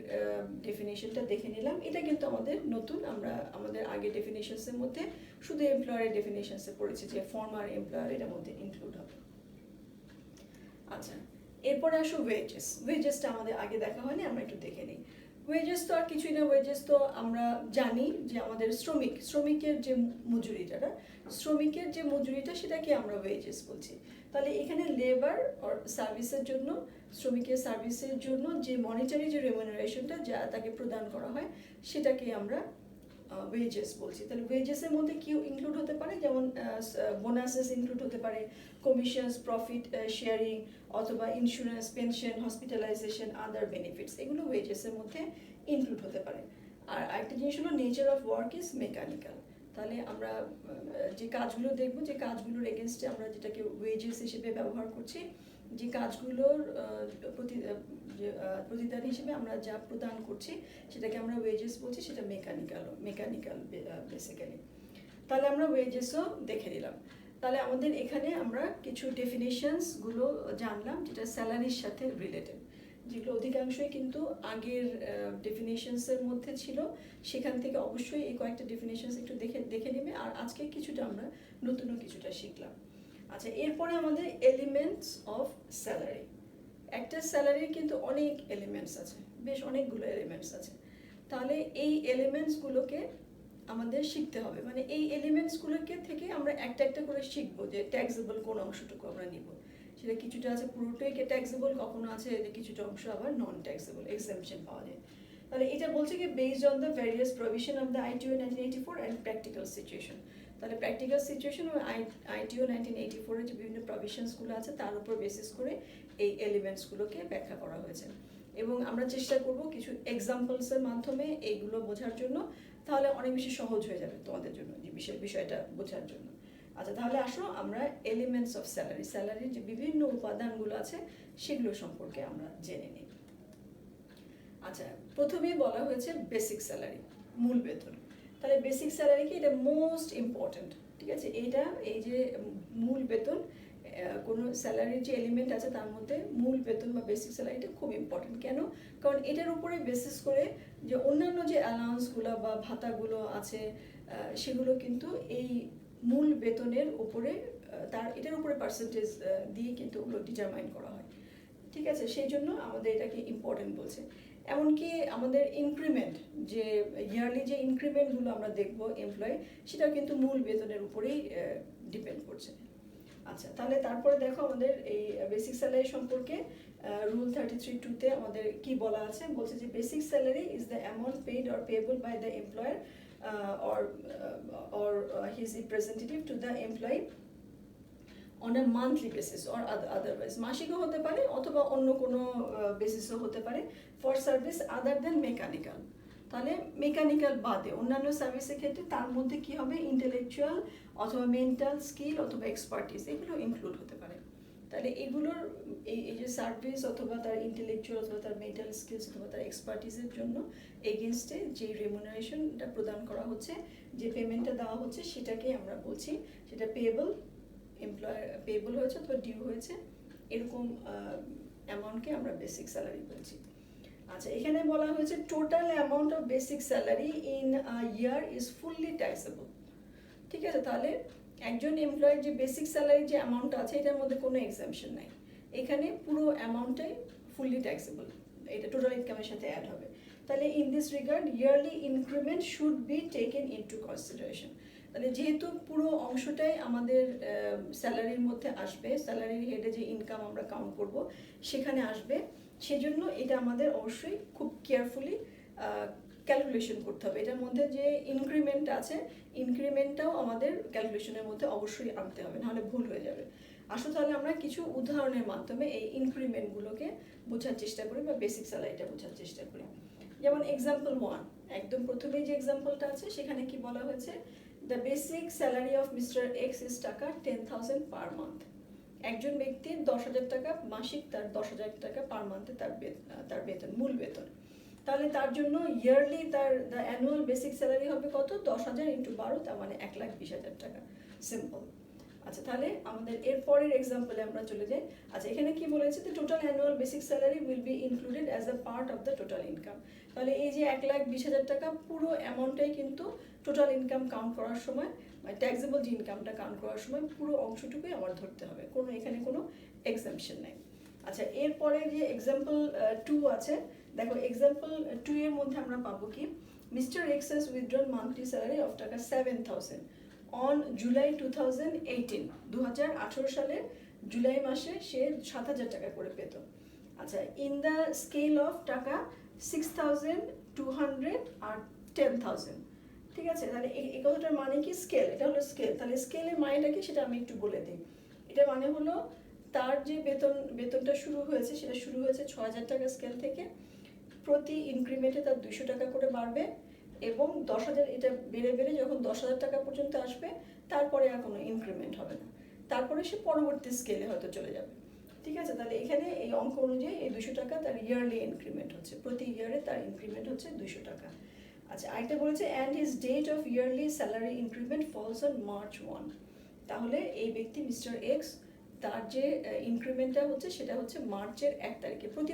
ডেফিনেশনটা দেখে নিলাম। এটা কিন্তু আমাদের নতুন, আমরা আমাদের আগে ডেফিনেশনসের মধ্যে শুধু এমপ্লয়ারের ডেফিনেশনসে পড়েছি যে ফর্মার এমপ্লয়ার এটার মধ্যে ইনক্লুড হবে। আচ্ছা, এরপরে আসো ওয়েজেসটা আমাদের আগে দেখা হয়নি, আমরা একটু দেখে নিই। ওয়েজেস তো আর কিছুই না, ওয়েজেস তো আমরা জানি যে আমাদের শ্রমিকের যে মজুরিটা সেটাকে আমরা ওয়েজেস বলছি। তাহলে এখানে লেবার আর সার্ভিসের জন্য, শ্রমিকের সার্ভিসের জন্য যে মনিটারি যে রেমুনারেশনটা যা তাকে প্রদান করা হয়, সেটাকে আমরা ওয়েজেস বলছি। তাহলে ওয়েজেসের মধ্যে কি ইনক্লুড হতে পারে, যেমন বোনাসেস ইনক্লুড হতে পারে, কমিশনস, প্রফিট শেয়ারিং, অথবা ইন্স্যুরেন্স, পেনশন, হসপিটালাইজেশন, আদার বেনিফিটস, এগুলো ওয়েজেসের মধ্যে ইনক্লুড হতে পারে। আর আরেকটা জিনিস হলো nature of work is mechanical. তাহলে আমরা যে কাজগুলো দেখব, যে কাজগুলোর এগেনস্টে আমরা যেটাকে ওয়েজেস হিসেবে ব্যবহার করছি, যে কাজগুলোর প্রতিদান হিসেবে আমরা যা প্রদান করছি সেটাকে আমরা ওয়েজেস বলছি, সেটা মেকানিক্যাল বেসিক্যালি। তাহলে আমরা ওয়েজেসও দেখে নিলাম। তাহলে আমাদের এখানে আমরা কিছু ডেফিনেশনসগুলো জানলাম যেটা স্যালারির সাথে রিলেটেড, যেগুলো অধিকাংশই কিন্তু আগের ডেফিনেশনসের মধ্যে ছিল, সেখান থেকে অবশ্যই এই কয়েকটা ডেফিনেশনস একটু দেখে নেবে। আর আজকে কিছুটা আমরা নতুনও কিছুটা শিখলাম। আচ্ছা, এরপরে আমাদের এলিমেন্টস অফ স্যালারি। একটা স্যালারির কিন্তু অনেক এলিমেন্টস আছে, বেশ অনেকগুলো এলিমেন্টস আছে। তাহলে এই এলিমেন্টসগুলোকে আমাদের শিখতে হবে, মানে এই এলিমেন্টসগুলোকে থেকে আমরা একটা একটা করে শিখবো যে ট্যাক্সেবল কোন অংশটুকু আমরা নিব। সেটা কিছুটা আছে পুরোটাই ট্যাক্সেবল, কখনো আছে কিছুটা অংশ আবার নন ট্যাক্সেবল, এক্সেমশন পাওয়া যায়। তাহলে এটা বলছে কি based on the various provision of the ITO 1984 and practical situation. তাহলে প্র্যাকটিক্যাল সিচুয়েশন ও আইটিও 1984 এর যে বিভিন্ন প্রভিশনসগুলো আছে তার উপর বেসিস করে এই এলিমেন্টসগুলোকে ব্যাখ্যা করা হয়েছে। এবং আমরা চেষ্টা করব কিছু এক্সাম্পলসের মাধ্যমে এইগুলো বোঝার জন্য, তাহলে অনেক বেশি সহজ হয়ে যাবে তোমাদের জন্য যে বিষয়টা বোঝার জন্য। আচ্ছা, তাহলে আসো আমরা এলিমেন্টস অফ স্যালারির যে বিভিন্ন উপাদানগুলো আছে সেগুলো সম্পর্কে আমরা জেনে নিই। আচ্ছা, প্রথমেই বলা হয়েছে বেসিক স্যালারি, মূল বেতন। তাহলে বেসিক স্যালারি কি, এটা মোস্ট ইম্পর্টেন্ট, ঠিক আছে। এই যে মূল বেতন, কোনো স্যালারির যে এলিমেন্ট আছে তার মধ্যে মূল বেতন বা বেসিক স্যালারিটা খুব ইম্পর্টেন্ট। কেন? কারণ এটার উপরে বেসিস করে যে অন্যান্য যে অ্যালাউন্সগুলো বা ভাতাগুলো আছে সেগুলো কিন্তু এই মূল বেতনের উপরে তার এটার উপরে পার্সেন্টেজ দিয়ে কিন্তু ওগুলো ডিটারমাইন করা হয়। ঠিক আছে, সেই জন্য আমাদের এটাকে ইম্পর্টেন্ট বলছে। এমনকি আমাদের ইনক্রিমেন্ট, যে ইয়ারলি যে ইনক্রিমেন্টগুলো আমরা দেখবো এমপ্লয়, সেটা কিন্তু মূল বেতনের উপরেই ডিপেন্ড করছে। আচ্ছা, তাহলে তারপরে দেখো আমাদের এই বেসিক স্যালারি সম্পর্কে রুল 33(2)তে আমাদের কি বলা আছে। বলছে যে basic salary is the amount paid or payable by the employer or his representative to the employee on a monthly basis or otherwise, মাসিকও হতে পারে অথবা অন্য কোনো বেসিসও হতে পারে, for service other than mechanical. তাহলে মেকানিক্যাল বাদে অন্যান্য সার্ভিসের ক্ষেত্রে তার মধ্যে কি হবে, ইন্টেলেকচুয়াল অথবা মেন্টাল স্কিল অথবা এক্সপার্টিস, এগুলো ইনক্লুড হতে পারে। তাহলে এগুলোর এই যে সার্ভিস অথবা তার ইন্টেলেকচুয়াল অথবা তার মেন্টাল স্কিলস অথবা তার এক্সপার্টিসের জন্য এগেনস্টে যে রেমুনারেশনটা প্রদান করা হচ্ছে, যে পেমেন্টটা দেওয়া হচ্ছে, সেটাকে আমরা বলছি সেটা পেয়েবল, এমপ্লয়ার পেয়েবল হয়েছে অথবা ডিউ হয়েছে, এরকম অ্যামাউন্টকে আমরা বেসিক স্যালারি বলছি। আচ্ছা, এখানে বলা হয়েছে total amount of basic salary in year is fully taxable. ঠিক আছে, তাহলে একজন এমপ্লয়ের যে বেসিক স্যালারি যে অ্যামাউন্ট আছে এটার মধ্যে কোনো এক্সামশন নাই, এখানে পুরো অ্যামাউন্টটাই ফুললি ট্যাক্সেবল, এটা টোটাল ইনকামের সাথে অ্যাড হবে। তাহলে in this regard yearly increment should be taken into consideration. তাহলে যেহেতু পুরো অংশটাই আমাদের স্যালারির মধ্যে আসবে, স্যালারির হেডে যে ইনকাম আমরা কাউন্ট করব সেখানে আসবে, সেজন্য এটা আমাদের অবশ্যই খুব কেয়ারফুলি ক্যালকুলেশন করতে হবে। এটার মধ্যে যে ইনক্রিমেন্ট আছে, ইনক্রিমেন্টটাও আমাদের ক্যালকুলেশনের মধ্যে অবশ্যই আনতে হবে, নাহলে ভুল হয়ে যাবে। আসলে তাহলে আমরা কিছু উদাহরণের মাধ্যমে এই ইনক্রিমেন্টগুলোকে বোঝার চেষ্টা করি বা বেসিক স্যালারিটা বোঝার চেষ্টা করি। যেমন এক্সাম্পল 1, একদম প্রথমেই যে এক্সাম্পলটা আছে সেখানে কি বলা হয়েছে, the basic salary of mister X is টাকা 10,000 পার মান্থ। একজন ব্যক্তির 10,000 টাকা মাসিক, তার 10,000 টাকা পার মান্থে তার বেতন, মূল বেতন। তাহলে তার জন্য ইয়ারলি তার অ্যানুয়াল বেসিক স্যালারি হবে কত, 10,000 × 12, তার মানে 1,20,000 টাকা। সিম্পল। আচ্ছা, তাহলে আমাদের এর পরের এক্সাম্পলে আমরা চলে যাই। আচ্ছা, এখানে কি বলেছে, the total annual basic salary will be included as a part of the total income. তাহলে এই যে 1,20,000 টাকা পুরো অ্যামাউন্টটাই কিন্তু টোটাল ইনকাম কাউন্ট করার সময়, মানে ট্যাক্সেবল যে ইনকামটা কাউন্ট করার সময় পুরো অংশটুকুই আমার ধরতে হবে, এখানে কোনো এক্সাম্পশন নেই। আচ্ছা, এরপরে যে এক্সাম্পল 2 আছে, দেখো এক্সাম্পল 2 এর মধ্যে আমরা পাবো কি, mister x has withdrawn monthly salary of টাকা 7,000 অন জুলাই 2018, 2018 সালের জুলাই মাসে সে 7,000 টাকা করে পেত। আচ্ছা, ইন দ্য স্কেল অফ টাকা 6,200 আর 10,000। ঠিক আছে, তাহলে এই কথাটার মানে কি, স্কেল, এটা হলো স্কেল। তাহলে স্কেলের মানেটা কি সেটা আমি একটু বলে দিই। এটা মানে হলো তার যে বেতনটা শুরু হয়েছে সেটা শুরু হয়েছে 6,000 টাকা স্কেল থেকে, প্রতি ইনক্রিমেন্টে তার 200 টাকা করে বাড়বে, এবং 10,000 এটা বেড়ে বেড়ে যখন 10,000 টাকা পর্যন্ত আসবে তারপরে আর কোনো ইনক্রিমেন্ট হবে না, তারপরে সে পরবর্তী স্কেলে হয়তো চলে যাবে। ঠিক আছে, তাহলে এখানে এই অঙ্ক অনুযায়ী এই 200 টাকা তার ইয়ারলি ইনক্রিমেন্ট হচ্ছে, প্রতি ইয়ারে তার ইনক্রিমেন্ট হচ্ছে 200 টাকা। আচ্ছা, আরেকটা বলেছে and his date of yearly salary increment falls on March 1। তাহলে এই ব্যক্তি মিস্টার এক্স, তার যে ইনক্রিমেন্টটা হচ্ছে সেটা হচ্ছে মার্চের 1 তারিখে, প্রতি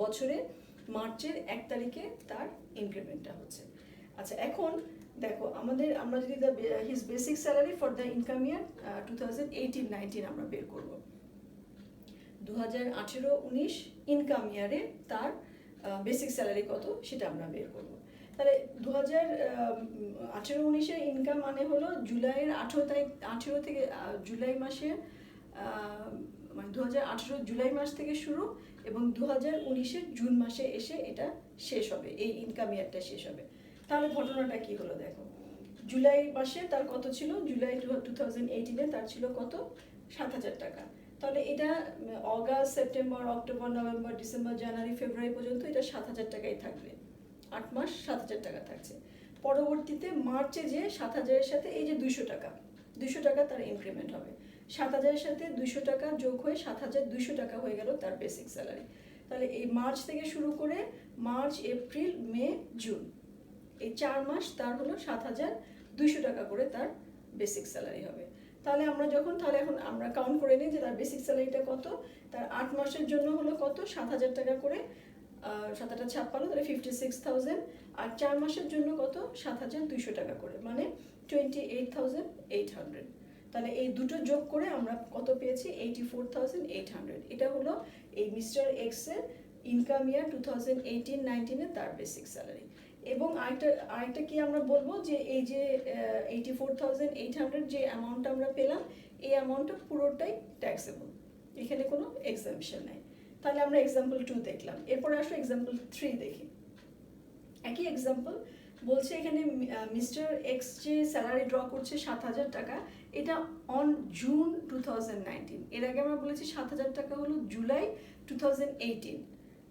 বছরে মার্চের 1 তারিখে তার ইনক্রিমেন্টটা হচ্ছে। আচ্ছা, এখন দেখো আমরা যদি his basic salary for the income ইয়ার 2018-19 আমরা বের করব, 2018-19 ইনকাম ইয়ারে তার বেসিক স্যালারি কত সেটা আমরা বের করব। তাহলে 2018-19 ইনকাম মানে হলো জুলাইয়ের 18 থেকে জুলাই মাসে, মানে 2018 জুলাই মাস থেকে শুরু এবং 2019 জুন মাসে এসে এটা শেষ হবে, এই ইনকাম ইয়ারটা শেষ হবে। তাহলে ঘটনাটা কি হলো দেখো, জুলাই মাসে তার কত ছিল, জুলাই 2018-এ তার ছিল কত, 7,000 টাকা। তাহলে এটা August, September, October, November, December, January, February পর্যন্ত এটা 7,000 টাকাই থাকবে, 8 মাস 7,000 টাকা থাকছে। পরবর্তীতে মার্চে যে 7,000-এর সাথে এই যে 200 টাকা তার ইনক্রিমেন্ট হবে, 7,000-এর সাথে 200 টাকা যোগ হয়ে 7,200 টাকা হয়ে গেল তার বেসিক স্যালারি। তাহলে এই মার্চ থেকে শুরু করে মার্চ, এপ্রিল, মে, জুন, এই 4 মাস তার হলো 7,200 টাকা করে তার বেসিক স্যালারি হবে। তাহলে আমরা যখন তাহলে এখন আমরা কাউন্ট করে নিই যে তার বেসিক স্যালারিটা কত, তার 8 মাসের জন্য হলো কত 7,000 টাকা করে, 7,856 তাহলে 56,000, আর 4 মাসের জন্য কত 7,200 টাকা করে, মানে 28,800। তাহলে এই দুটো যোগ করে আমরা কত পেয়েছি 84,800। এটা হলো এই মিস্টার এক্সের ইনকাম ইয়ার 2018-19 তার বেসিক স্যালারি। এবং আরেকটা কি আমরা বলবো যে এই যে 84,800 যে অ্যামাউন্টটা আমরা পেলাম, এই অ্যামাউন্টটা পুরোটাই ট্যাক্সেবল, এখানে কোনো এক্সাম্পশন নেই। তাহলে আমরা এক্সাম্পল 2 দেখলাম, এরপরে আসলে এক্সাম্পল 3 দেখি। একই এক্সাম্পল বলছে এখানে মিস্টার এক্স যে স্যালারি ড্র করছে 7,000 টাকা, এটা অন জুন 2019। এর আগে আমরা বলেছি 7,000 টাকা হলো জুলাই 2018,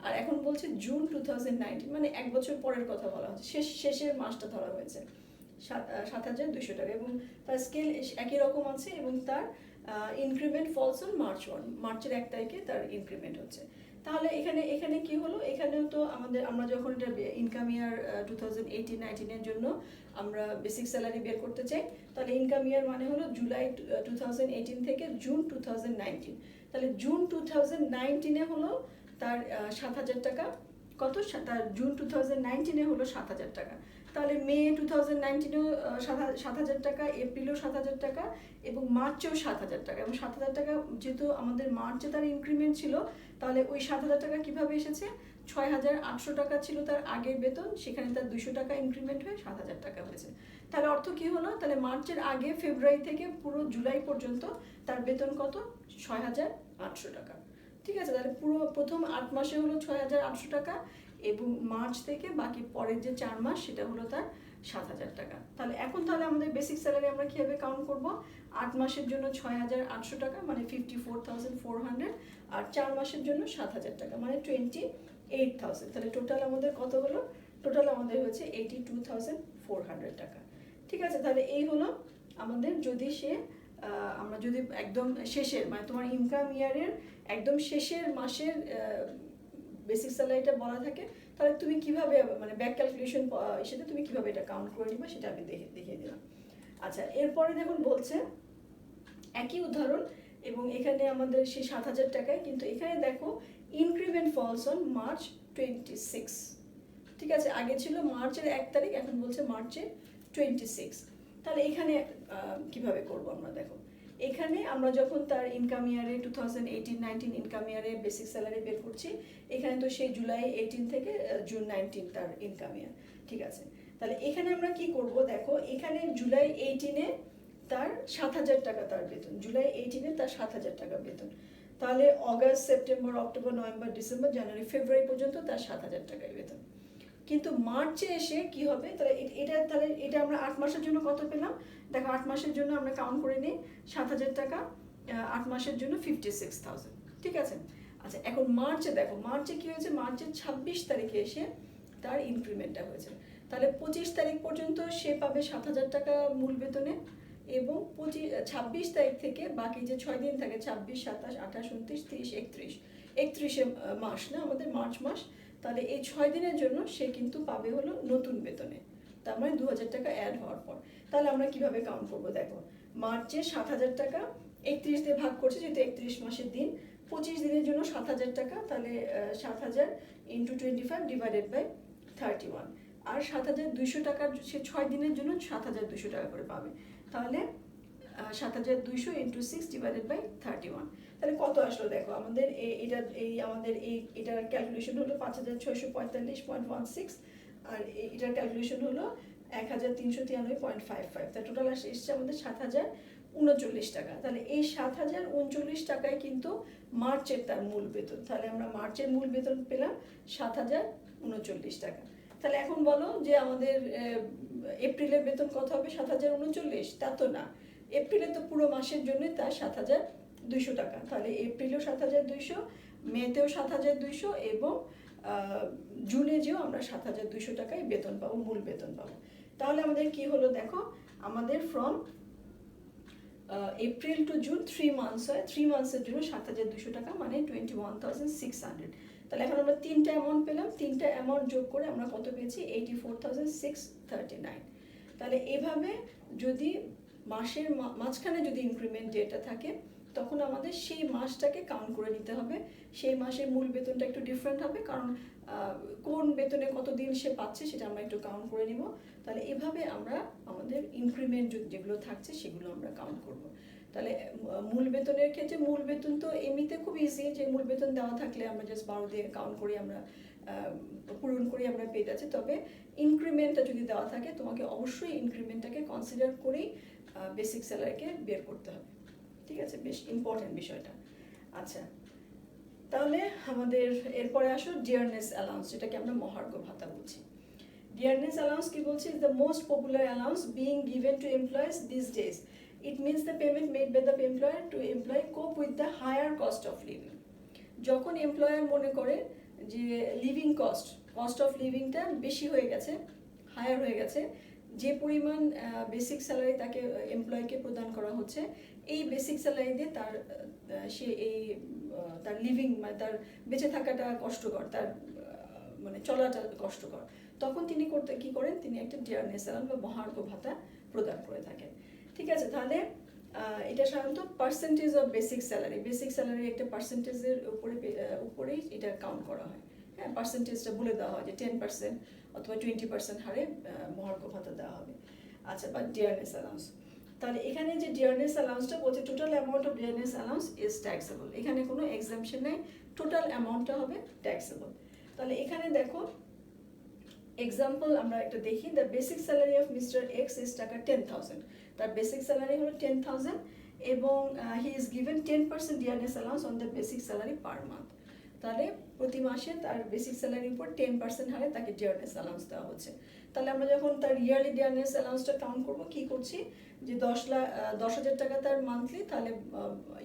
আর এখন বলছে জুন 2019, মানে 1 বছর পরের কথা বলা হচ্ছে, শেষের মাসটা ধরা হয়েছে 7,200 টাকা, এবং তার স্কেল একই রকম আছে, এবং তার ইনক্রিমেন্ট ফলস অন মার্চের 1 তারিখে তার ইনক্রিমেন্ট হচ্ছে। তাহলে এখানে কি হলো, এখানেও তো আমরা যখন এটা ইনকাম ইয়ার 2018-19 জন্য আমরা বেসিক স্যালারি বের করতে চাই, তাহলে ইনকাম ইয়ার মানে হলো জুলাই 2018 থেকে জুন 2019। তাহলে জুন 2019 হলো তার 7,000 টাকা, কত তার জুন 2019 হলো 7,000 টাকা। তাহলে মে 2019-এও 7,000 টাকা, এপ্রিলেও 7,000 টাকা, এবং মার্চেও 7,000 টাকা। এবং 7,000 টাকা যেহেতু আমাদের মার্চে তার ইনক্রিমেন্ট ছিল, তাহলে ওই 7,000 টাকা কীভাবে এসেছে, 6,800 টাকা ছিল তার আগের বেতন, সেখানে তার 200 টাকা ইনক্রিমেন্ট হয়ে 7,000 টাকা হয়েছে। তাহলে অর্থ কী হলো, তাহলে মার্চের আগে ফেব্রুয়ারি থেকে পুরো জুলাই পর্যন্ত তার বেতন কত 6,800 টাকা। ঠিক আছে, তাহলে পুরো প্রথম 8 মাসে হলো 6,800 টাকা, এবং মার্চ থেকে বাকি পরের যে 4 মাস সেটা হলো তার 7,000 টাকা। তাহলে তাহলে আমাদের বেসিক স্যালারি আমরা কীভাবে কাউন্ট করব, 8 মাসের জন্য 6,800 টাকা মানে 54,400, আর 4 মাসের জন্য 7,000 টাকা মানে 28,000। তাহলে টোটাল আমাদের কত হলো, টোটাল আমাদের হচ্ছে 82,400 টাকা। ঠিক আছে, তাহলে এই হলো আমাদের, যদি সে আমরা যদি একদম শেষের মানে তোমার ইনকাম ইয়ারের একদম শেষের মাসের বেসিক স্যালারিটা বলা থাকে, তাহলে তুমি কিভাবে মানে ব্যাক ক্যালকুলেশন সেটা তুমি কিভাবে এটা কাউন্ট করে নিবা সেটা আমি দেখিয়ে দিলাম। আচ্ছা, এরপরে দেখুন বলছে একই উদাহরণ, এবং এখানে আমাদের সেই 7,000 টাকায়, কিন্তু এখানে দেখো ইনক্রিমেন্ট ফলস অন মার্চ 26। ঠিক আছে, আগে ছিল মার্চের 1 তারিখ, এখন বলছে মার্চের 26। তাহলে এখানে কিভাবে করব আমরা, দেখো এখানে আমরা যখন তার ইনকাম ইয়ারে 2018-19 ইনকাম ইয়ারে বেসিক স্যালারি বের করছি, এখানে তো সেই জুলাই 18 থেকে জুন 19 তার ইনকাম ইয়ার। ঠিক আছে, তাহলে এখানে আমরা কি করব, দেখো এখানে জুলাই 18-এ তার 7,000 টাকা তার বেতন, জুলাই 18-এ তার 7,000 টাকা বেতন। তাহলে August, September, October, November, December, January, February পর্যন্ত তার 7,000 টাকায় বেতন। কিন্তু মার্চে এসে কি হবে, তাহলে এটা আমরা 8 মাসের জন্য কত পেলাম, দেখো 8 মাসের জন্য আমরা কাউন্ট করে নিই 7,000 টাকা, 8 মাসের জন্য 56,000। ঠিক আছে, আচ্ছা এখন মার্চে দেখো, মার্চে কি হয়েছে, মার্চের 26 তারিখে এসে তার ইনক্রিমেন্টটা হয়েছে। তাহলে 25 তারিখ পর্যন্ত সে পাবে 7,000 টাকা মূল বেতনে, এবং 26 তারিখ থেকে বাকি যে 6 দিন থাকে 26, 27, 28, 29, 30, 31 মাস না আমাদের মার্চ মাস, তাহলে এই 6 দিনের জন্য সে কিন্তু পাবে হলো নতুন বেতনে, তার মানে 2,000 টাকা অ্যাড হওয়ার পর। তাহলে আমরা কিভাবে কাউন্ট করবো, দেখো মার্চে 7,000 টাকা 31 দিয়ে ভাগ করছে, যেহেতু 31 মাসের দিন, 25 দিনের জন্য 7,000 টাকা, তাহলে 7,000 × 25 ডিভাইডেড বাই 31, আর 7,200 টাকার সে 6 দিনের জন্য 7,200 টাকা করে পাবে। তাহলে 7,200 × 6 ডিভাইডেড বাই 31, তাহলে কত আসলো দেখো, আমাদের এটার ক্যালকুলেশন হলো 5,645.16, আর এটার ক্যালকুলেশন হলো 1,393.55, তাই টোটাল এসছে আমাদের 7,039 টাকা। তাহলে এই 7,039 টাকায় কিন্তু মার্চের তার মূল বেতন, তাহলে আমরা মার্চের মূল বেতন পেলাম 7,039 টাকা। তাহলে এখন বলো যে আমাদের এপ্রিলের বেতন কত হবে, 7,039? তা তো না, এপ্রিলে তো পুরো মাসের জন্য তার 7,200 টাকা, তাহলে এপ্রিলেও 7,200, মেতেও 7,200, এবং জুনে যেও আমরা 7,200 টাকায় বেতন পাবো, মূল বেতন পাবো। তাহলে আমাদের কি হলো দেখো, আমাদের from April two June 3 months হয়, 3 মান্থসের জন্য 7,200 টাকা মানে 21,600। তাহলে এখন আমরা 3টা অ্যামাউন্ট পেলাম, 3টা অ্যামাউন্ট যোগ করে আমরা কত পেয়েছি, 84,639। তাহলে এভাবে যদি মাসের মাঝখানে যদি ইনক্রিমেন্ট ডেটা থাকে তখন আমাদের সেই মাসটাকে কাউন্ট করে নিতে হবে। সেই মাসের মূল বেতনটা একটু ডিফারেন্ট হবে, কারণ কোন বেতনে কতদিন সে পাচ্ছে সেটা আমরা একটু কাউন্ট করে নিব। তাহলে এভাবে আমরা আমাদের ইনক্রিমেন্ট যেগুলো থাকছে সেগুলো আমরা কাউন্ট করব। তাহলে মূল বেতনের ক্ষেত্রে মূল বেতন তো এমনিতে খুব ইজি, যে মূল বেতন দেওয়া থাকলে আমরা জাস্ট 12 দিয়ে কাউন্ট করি, আমরা পূরণ করি, আমরা পেয়ে যাচ্ছি। তবে ইনক্রিমেন্টটা যদি দেওয়া থাকে তোমাকে অবশ্যই ইনক্রিমেন্টটাকে কনসিডার করেই বেসিক স্যালারিকে বের করতে হবে। ঠিক আছে, বেশ ইম্পর্টেন্ট বিষয়টা। আচ্ছা, তাহলে আমাদের এরপরে আসো ডিয়ারনেস অ্যালাউন্স, যেটাকে আমরা মহার্ঘ ভাতা বলছি। ডিয়ারনেস অ্যালাউন্স কি বলছে? The most popular allowance being given to employees this days. It means the payment made by the employer to employee cope with the higher cost of living. যখন employer মনে করে যে লিভিং কস্ট অফ লিভিংটা বেশি হয়ে গেছে, higher হয়ে গেছে, যে পরিমাণ বেসিক স্যালারি তাকে এমপ্লয়িকে প্রদান করা হচ্ছে, এই বেসিক স্যালারি দিয়ে সে তার লিভিং মানে তার বেঁচে থাকাটা কষ্টকর, তার মানে চলাটা কষ্টকর, তখন তিনি কি করেন? তিনি একটা ডিয়ারনেস অ্যালাউন্স বা মহার্ঘ ভাতা প্রদান করে থাকেন। ঠিক আছে, তাহলে এটা সাধারণত পার্সেন্টেজ অফ বেসিক স্যালারি একটা পার্সেন্টেজের উপরেই এটা কাউন্ট করা হয়। হ্যাঁ, পার্সেন্টেজটা বলে দেওয়া হয় যে 10% অথবা 20% হারে মহার্ঘ ভাতা দেওয়া হবে। আচ্ছা, বা ডিয়ারনেস অ্যালাউন্স। তাহলে এখানে যে ডিয়ারনেস অ্যালাউন্সটা বলছে total amount of dearness allowance is taxable. এখানে কোনো এক্সাম্পশন নেই, টোটাল অ্যামাউন্টটা হবে ট্যাক্সেবল। তাহলে এখানে দেখো এক্সাম্পল আমরা একটা দেখি। The basic salary of mister X is টাকা 10,000। তার বেসিক স্যালারি হলো 10,000 এবং he is given 10% dearness allowance on the basic salary per month. তাহলে প্রতি মাসে তার বেসিক স্যালারির উপর 10% হারে তাকে ডিয়ারনেস অ্যালাউন্স দেওয়া হচ্ছে। তাহলে আমরা যখন তার ইয়ারলি ডিয়ারনেস অ্যালাউন্সটা কাউন্ট করবো, কি করছি যে 10,000 টাকা তার মান্থলি, তাহলে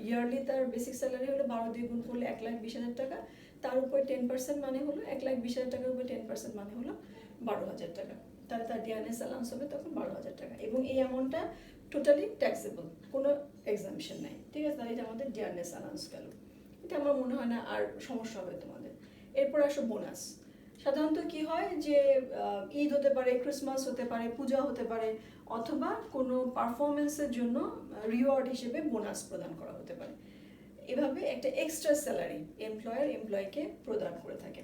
ইয়ারলি তার বেসিক স্যালারি হলো 12 দিয়ে গুণ করলে 1,20,000 টাকা, তার উপর 10% মানে হলো 1,20,000 টাকার উপর 10% মানে হলো 12,000 টাকা। তাহলে তার ডিয়ারনেস অ্যালাউন্স হবে তখন 12,000 টাকা এবং এই অ্যামাউন্টটা টোটালি ট্যাক্সেবল, কোনো এক্সাম্পশন নাই। ঠিক আছে, তাহলে এটা আমাদের ডিয়ারনেস অ্যালাউন্স গেল। এটা আমার মনে হয় না আর সমস্যা হবে তোমাদের। এরপর আসো বোনাস। সাধারণত কি হয় যে ঈদ হতে পারে, ক্রিসমাস হতে পারে, পূজা হতে পারে, অথবা কোনো পারফরমেন্সের জন্য রিওয়ার্ড হিসেবে বোনাস প্রদান করা হতে পারে। এভাবে একটা এক্সট্রা স্যালারি এমপ্লয়ার এমপ্লয়িকে প্রদান করে থাকে।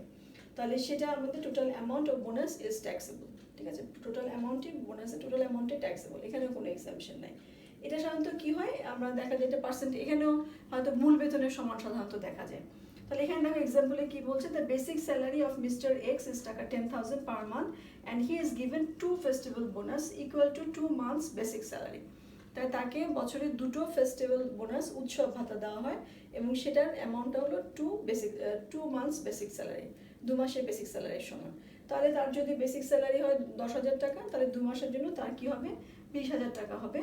তাহলে সেটা আমাদের total amount of bonus is taxable. ঠিক আছে, টোটাল অ্যামাউন্টই বোনাসের টোটাল অ্যামাউন্টে ট্যাক্সেবল, এখানে কোনো এক্সাম্পশন নাই। এটা সাধারণত কি হয়, আমরা দেখা যায় এটা পার্সেন্ট, এখানেও হয়তো মূল বেতনের সমান সাধারণত দেখা যায়। তাহলে এখানে দেখো এক্সাম্পলে কি বলছে, the basic salary of mister X is টাকা 10,000 per month and he is given 2 festival bonus equal to 2 months basic salary. তাই তাকে বছরে 2টো ফেস্টিভ্যাল বোনাস উৎসব ভাতা দেওয়া হয় এবং সেটার অ্যামাউন্টটা হলো 2 মান্থস বেসিক স্যালারি, 2 মাসের বেসিক স্যালারির সমান। তাহলে তার যদি বেসিক স্যালারি হয় 10,000 টাকা, তাহলে 2 মাসের জন্য তার কি হবে? 20,000 টাকা হবে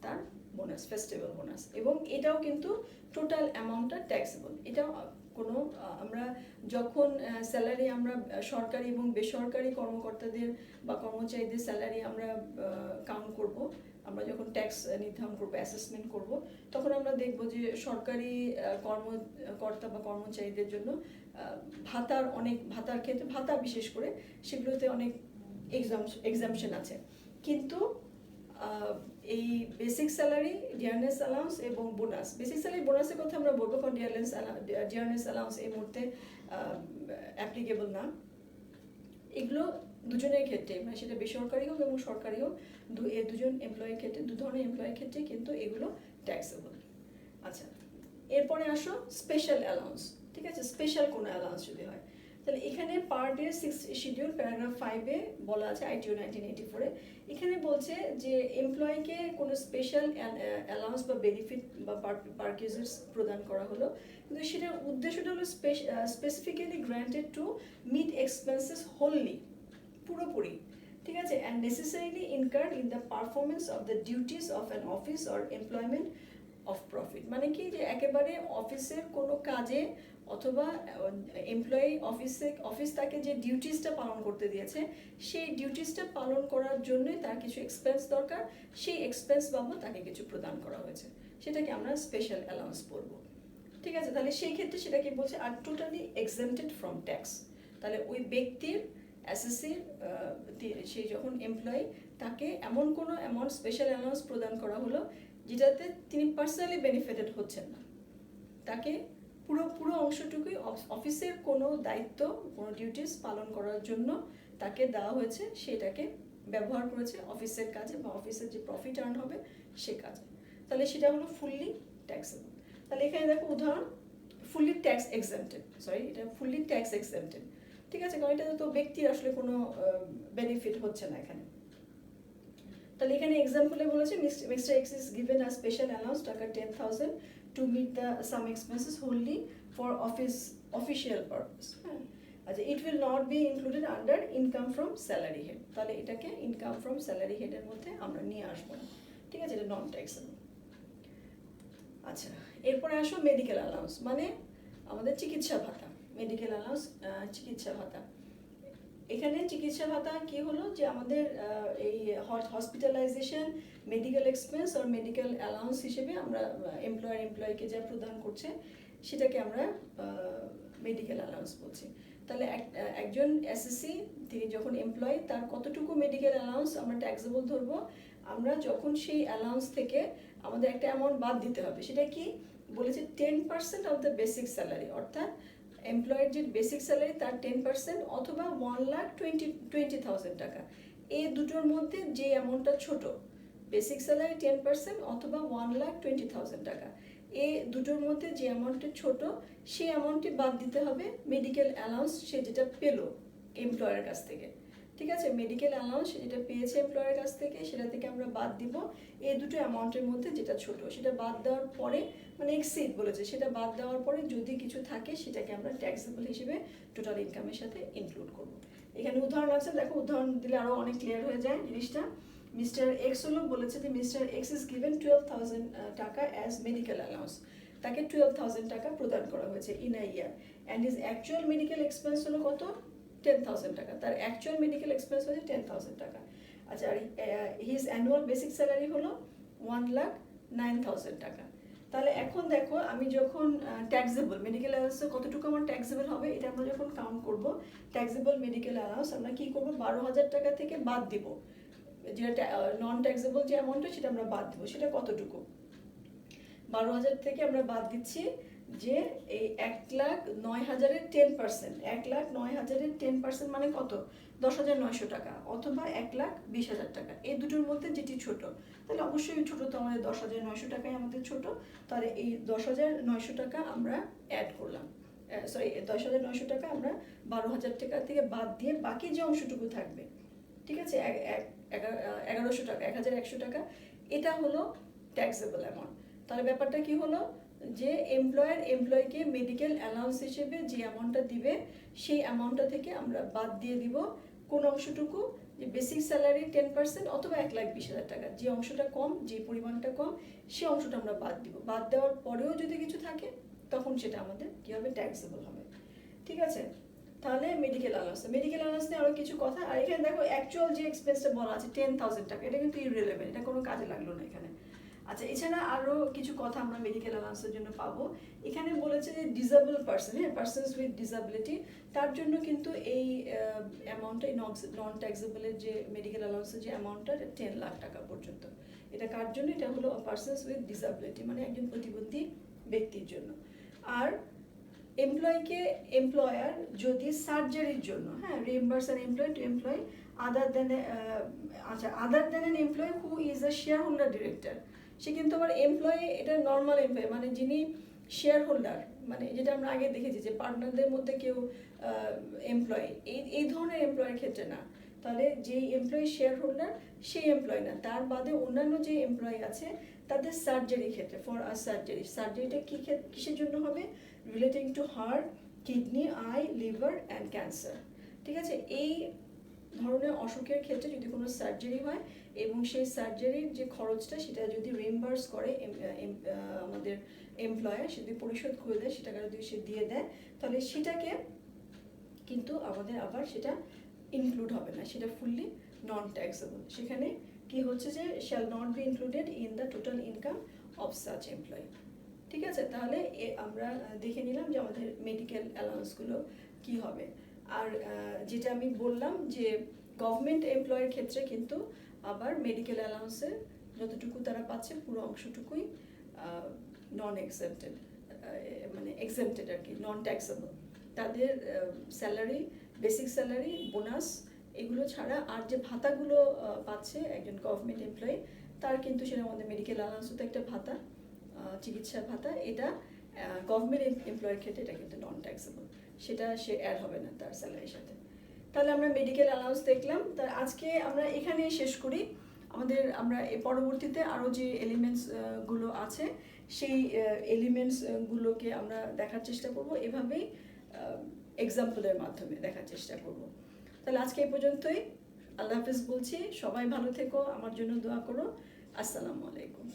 তার বোনাস, ফেস্টিভ্যাল বোনাস। এবং এটাও কিন্তু টোটাল অ্যামাউন্টটা ট্যাক্সেবল। এটাও কোনো আমরা যখন স্যালারি আমরা সরকারি এবং বেসরকারি কর্মকর্তাদের বা কর্মচারীদের স্যালারি আমরা কাউন্ট করব, আমরা যখন ট্যাক্স নির্ধারণ করবো, অ্যাসেসমেন্ট করব, তখন আমরা দেখব যে সরকারি কর্মকর্তা বা কর্মচারীদের জন্য ভাতার ক্ষেত্রে, ভাতা বিশেষ করে সেগুলোতে অনেক এক্সাম্পশন আছে। কিন্তু এই বেসিক স্যালারি, ডিয়ারনেস অ্যালাউন্স এবং বোনাস, বেসিক স্যালারি বোনাসের কথা আমরা বলবো, কারণ ডিয়ারনেস অ্যালাউন্স এই মুহূর্তে অ্যাপ্লিকেবল না। এগুলো দুজনের ক্ষেত্রে, মানে সেটা বেসরকারি হোক এবং সরকারি হোক, দুজন এমপ্লয়ের ক্ষেত্রে, দু ধরনের এমপ্লয়ের ক্ষেত্রে কিন্তু এগুলো ট্যাক্সেবল। আচ্ছা, এরপরে আসো স্পেশাল অ্যালাউন্স। ঠিক আছে, স্পেশাল কোনো অ্যালাউন্স যদি হয়, তাহলে এখানে পার্ট এর 6 শিডিউল প্যারাগ্রাফ 5-এ বলা আছে, আইটিও 1984-এ এখানে বলছে যে এমপ্লয়িকে কোনো স্পেশাল অ্যালাউন্স বা বেনিফিট বা পারকিউজেস প্রদান করা হলো, কিন্তু সেটার উদ্দেশ্যটা হলো specifically granted to meet expenses wholly, পুরোপুরি। ঠিক আছে, and necessarily incurred in the performance of the duties of an office or employment of profit. মানে কি, যে একেবারে অফিসের কোনো কাজে অথবা অফিস তাকে যে ডিউটিসটা পালন করতে দিয়েছে, সেই ডিউটিসটা পালন করার জন্যই তার কিছু এক্সপেন্স দরকার, সেই এক্সপেন্স বাবদ তাকে কিছু প্রদান করা হয়েছে, সেটাকে আমরা স্পেশাল অ্যালাউন্স বলবো। ঠিক আছে, তাহলে সেই ক্ষেত্রে সেটাকে বলছে আর টোটালি এক্সেম্পটেড ফ্রম ট্যাক্স। তাহলে ওই ব্যক্তির অ্যাসেসির সেই যখন এমপ্লয়ি তাকে এমন কোনো অ্যামাউন্ট স্পেশাল অ্যালাউন্স প্রদান করা হলো যেটাতে তিনি পার্সোনালি বেনিফিটেড হচ্ছেন না, তাকে পুরো পুরো অংশটুকুই অফিসের কোনো দায়িত্ব, কোনো ডিউটিস পালন করার জন্য তাকে দেওয়া হয়েছে, সেটাকে ব্যবহার করেছে অফিসের কাজে বা অফিসের যে প্রফিট আর্ন হবে সে কাজে, তাহলে সেটা হলো ফুললি ট্যাক্সেবল। তাহলে এখানে দেখো উদাহরণ, ফুললি ট্যাক্স এক্সেম্পটেড, এটা ফুললি ট্যাক্স এক্সেম্পটেড, ঠিক আছে, কারণ এটা তো ব্যক্তির আসলে কোনো বেনিফিট হচ্ছে না এখানে। তাহলে এখানে এক্সাম্পলে বলেছে mister X is given a special allowance টাকা 10,000 to meet the some expenses wholly for official purpose. হ্যাঁ, আচ্ছা, it will not be included under income from salary head, তাহলে এটাকে ইনকাম ফ্রম স্যালারি হেডের মধ্যে আমরা নিয়ে আসবো না, ঠিক আছে, এটা নন ট্যাক্সেবল। আচ্ছা, এরপরে আসো মেডিকেল অ্যালাউন্স, মানে আমাদের চিকিৎসা ভাতা, মেডিকেল অ্যালাউন্স চিকিৎসা ভাতা। এখানে চিকিৎসা ভাতা কি হলো, যে আমাদের এই হসপিটালাইজেশন, মেডিকেল এক্সপেন্স আর মেডিকেল অ্যালাউন্স হিসেবে আমরা এমপ্লয়িকে যা প্রদান করছে সেটাকে আমরা মেডিকেল অ্যালাউন্স বলছি। তাহলে একজন এসএসসি তিনি যখন এমপ্লয়ি, তার কতটুকু মেডিকেল অ্যালাউন্স আমরা ট্যাক্সেবল ধরবো, আমরা যখন সেই অ্যালাউন্স থেকে আমাদের একটা অ্যামাউন্ট বাদ দিতে হবে, সেটা কি বলেছে 10% অফ দ্য বেসিক স্যালারি, অর্থাৎ এমপ্লয়ের যে বেসিক স্যালারি তার 10% অথবা 1,20,000 টাকা, এই দুটোর মধ্যে যে অ্যামাউন্টটা ছোট, বেসিক স্যালারি 10% অথবা 1,20,000 টাকা, এই দুটোর মধ্যে যে অ্যামাউন্টটা ছোট সেই অ্যামাউন্টটি বাদ দিতে হবে মেডিকেল অ্যালাউন্স সে যেটা পেলো এমপ্লয়ের কাছ থেকে, ঠিক আছে, মেডিকেল অ্যালাউন্স যেটা পেয়েছে এমপ্লয়ের কাছ থেকে সেটা থেকে আমরা বাদ দিব এই দুটো অ্যামাউন্টের মধ্যে যেটা ছোট, সেটা বাদ দেওয়ার পরে, মানে এক্সিড বলেছে, সেটা বাদ দেওয়ার পরে যদি কিছু থাকে সেটাকে আমরা ট্যাক্সেবল হিসেবে টোটাল ইনকামের সাথে ইনক্লুড করব। এখানে উদাহরণ আছে, দেখো উদাহরণ দিলে আরও অনেক ক্লিয়ার হয়ে যায় জিনিসটা। মিস্টার এক্স হলো বলেছে যে মিস্টার এক্স ইজ গিভেন 12,000 টাকা অ্যাজ মেডিকেল অ্যালাউন্স, তাকে 12,000 টাকা প্রদান করা হয়েছে in a year, and his actual medical expense হলো কত, 10,000 টাকা, তার অ্যাকচুয়াল মেডিকেল এক্সপেন্স হচ্ছে 10,000 টাকা। আচ্ছা, আর হিজ অ্যানুয়াল বেসিক স্যালারি হলো 1,09,000 টাকা। তাহলে এখন দেখো আমি যখন ট্যাক্সেবল মেডিকেল অ্যালাউন্সে কতটুকু আমার ট্যাক্সেবল হবে এটা আমরা যখন কাউন্ট করব, ট্যাক্সেবল মেডিকেল অ্যালাউন্স আমরা কি করব, 12,000 টাকা থেকে বাদ দিব, যেটা নন ট্যাক্সেবল যে অ্যামাউন্টটা সেটা আমরা বাদ দিব, সেটা কতটুকু, 12,000 থেকে আমরা বাদ দিচ্ছি যে এই 1,09,000-এর 10%, 1,09,000-এর 10% মানে কত, 10,900 টাকা অথবা 1,20,000 টাকা, এই দুটোর মধ্যে যেটি ছোট, তাহলে অবশ্যই ছোট তো আমাদের 10,900 টাকাই আমাদের ছোট, তাহলে এই 10,900 টাকা আমরা অ্যাড করলাম, 10,900 টাকা আমরা 12,000 টাকা থেকে বাদ দিয়ে বাকি যে অংশটুকু থাকবে, ঠিক আছে, 1,100 টাকা, 1,100 টাকা, এটা হলো ট্যাক্সেবল অ্যামাউন্ট। তাহলে ব্যাপারটা কি হলো, যে এমপ্লয়কে মেডিকেল অ্যালাউন্স হিসেবে যে অ্যামাউন্টটা দিবে সেই অ্যামাউন্টটা থেকে আমরা বাদ দিয়ে দিব কোন অংশটুকু, যে বেসিক স্যালারি 10% অথবা 1,20,000 টাকা, যে অংশটা কম, যে পরিমাণটা কম সেই অংশটা আমরা বাদ দিব, বাদ দেওয়ার পরেও যদি কিছু থাকে তখন সেটা আমাদের কী হবে, ট্যাক্সেবল হবে, ঠিক আছে। তাহলে মেডিকেল অ্যালাউন্স নিয়ে আরও কিছু কথা, আর এখানে দেখো অ্যাকচুয়াল যে এক্সপেন্সটা বলা আছে 10,000 টাকা, এটা কিন্তু ইররিলেভেন্ট, এটা কোনো কাজে লাগলো না এখানে। আচ্ছা, এছাড়া আরও কিছু কথা আমরা মেডিকেল অ্যালাউন্সের জন্য পাবো। এখানে বলেছে যে ডিসেবল পার্সন, হ্যাঁ, পার্সনস উইথ ডিসেবিলিটি, তার জন্য কিন্তু এই অ্যামাউন্টটা, নন ট্যাক্সেবলের যে মেডিকেল অ্যালাউন্সের যে অ্যামাউন্টটা 10 লাখ টাকা পর্যন্ত, এটা কার জন্য, এটা হলো পার্সনস উইথ ডিসেবিলিটি, মানে একজন প্রতিবন্ধী ব্যক্তির জন্য। আর এমপ্লয়ার যদি সার্জারির জন্য, হ্যাঁ, reimburse an employee to employee other than an employee who is a shareholder director, সে কিন্তু আবার এমপ্লয়ি, এটা নর্মাল এমপ্লয়ি, মানে যিনি শেয়ার হোল্ডার, মানে যেটা আমরা আগে দেখেছি যে পার্টনারদের মধ্যে কেউ এমপ্লয়ি, এই ধরনের এমপ্লয়ের ক্ষেত্রে না, তাহলে যেই এমপ্লয়ি শেয়ার হোল্ডার সেই এমপ্লয়ি না, তার বাদে অন্যান্য যে এমপ্লয়ি আছে তাদের সার্জারির ক্ষেত্রে, ফর আ সার্জারিটা কিসের জন্য হবে, relating to heart, kidney, I, liver and cancer, ঠিক আছে, এই ধরনের অসুখের ক্ষেত্রে যদি কোনো সার্জারি হয় এবং সেই সার্জারির যে খরচটা সেটা যদি রিএম্বার্স করে আমাদের এমপ্লয়ার, সে যদি পরিশোধ করে দেয়, সেটাকে যদি সে দিয়ে দেয়, তাহলে সেটাকে কিন্তু আমাদের আবার সেটা ইনক্লুড হবে না, সেটা ফুললি নন ট্যাক্সেবল, সেখানে কি হচ্ছে যে shall not be included in the total income of such employee, ঠিক আছে। তাহলে আমরা দেখে নিলাম যে আমাদের মেডিকেল অ্যালাউন্সগুলো কি হবে। আর যেটা আমি বললাম যে গভর্নমেন্ট এমপ্লয়ের ক্ষেত্রে কিন্তু আবার মেডিকেল অ্যালাউন্সের যতটুকু তারা পাচ্ছে পুরো অংশটুকুই নন এক্সেপ্টেড, মানে এক্সেপ্টেড আর কি, নন ট্যাক্সেবল। তাদের স্যালারি, বেসিক স্যালারি, বোনাস এগুলো ছাড়া আর যে ভাতাগুলো পাচ্ছে একজন গভর্নমেন্ট এমপ্লয়ি, তার কিন্তু সেটার মধ্যে মেডিকেল অ্যালাউন্সও তো একটা ভাতা, চিকিৎসা ভাতা, এটা গভর্নমেন্ট এমপ্লয়ের ক্ষেত্রে এটা কিন্তু নন ট্যাক্সেবল, সেটা সে অ্যাড হবে না তার স্যালারির সাথে। তাহলে আমরা মেডিকেল অ্যালাউন্স দেখলাম। তার আজকে আমরা এখানেই শেষ করি। আমরা পরবর্তীতে আরও যে এলিমেন্টসগুলো আছে সেই এলিমেন্টসগুলোকে আমরা দেখার চেষ্টা করব, এভাবেই এক্সাম্পলের মাধ্যমে দেখার চেষ্টা করব। তাহলে আজকে এই পর্যন্তই। আল্লাহ হাফিজ বলছি, সবাই ভালো থেকো, আমার জন্য দোয়া করো। আসসালামু আলাইকুম।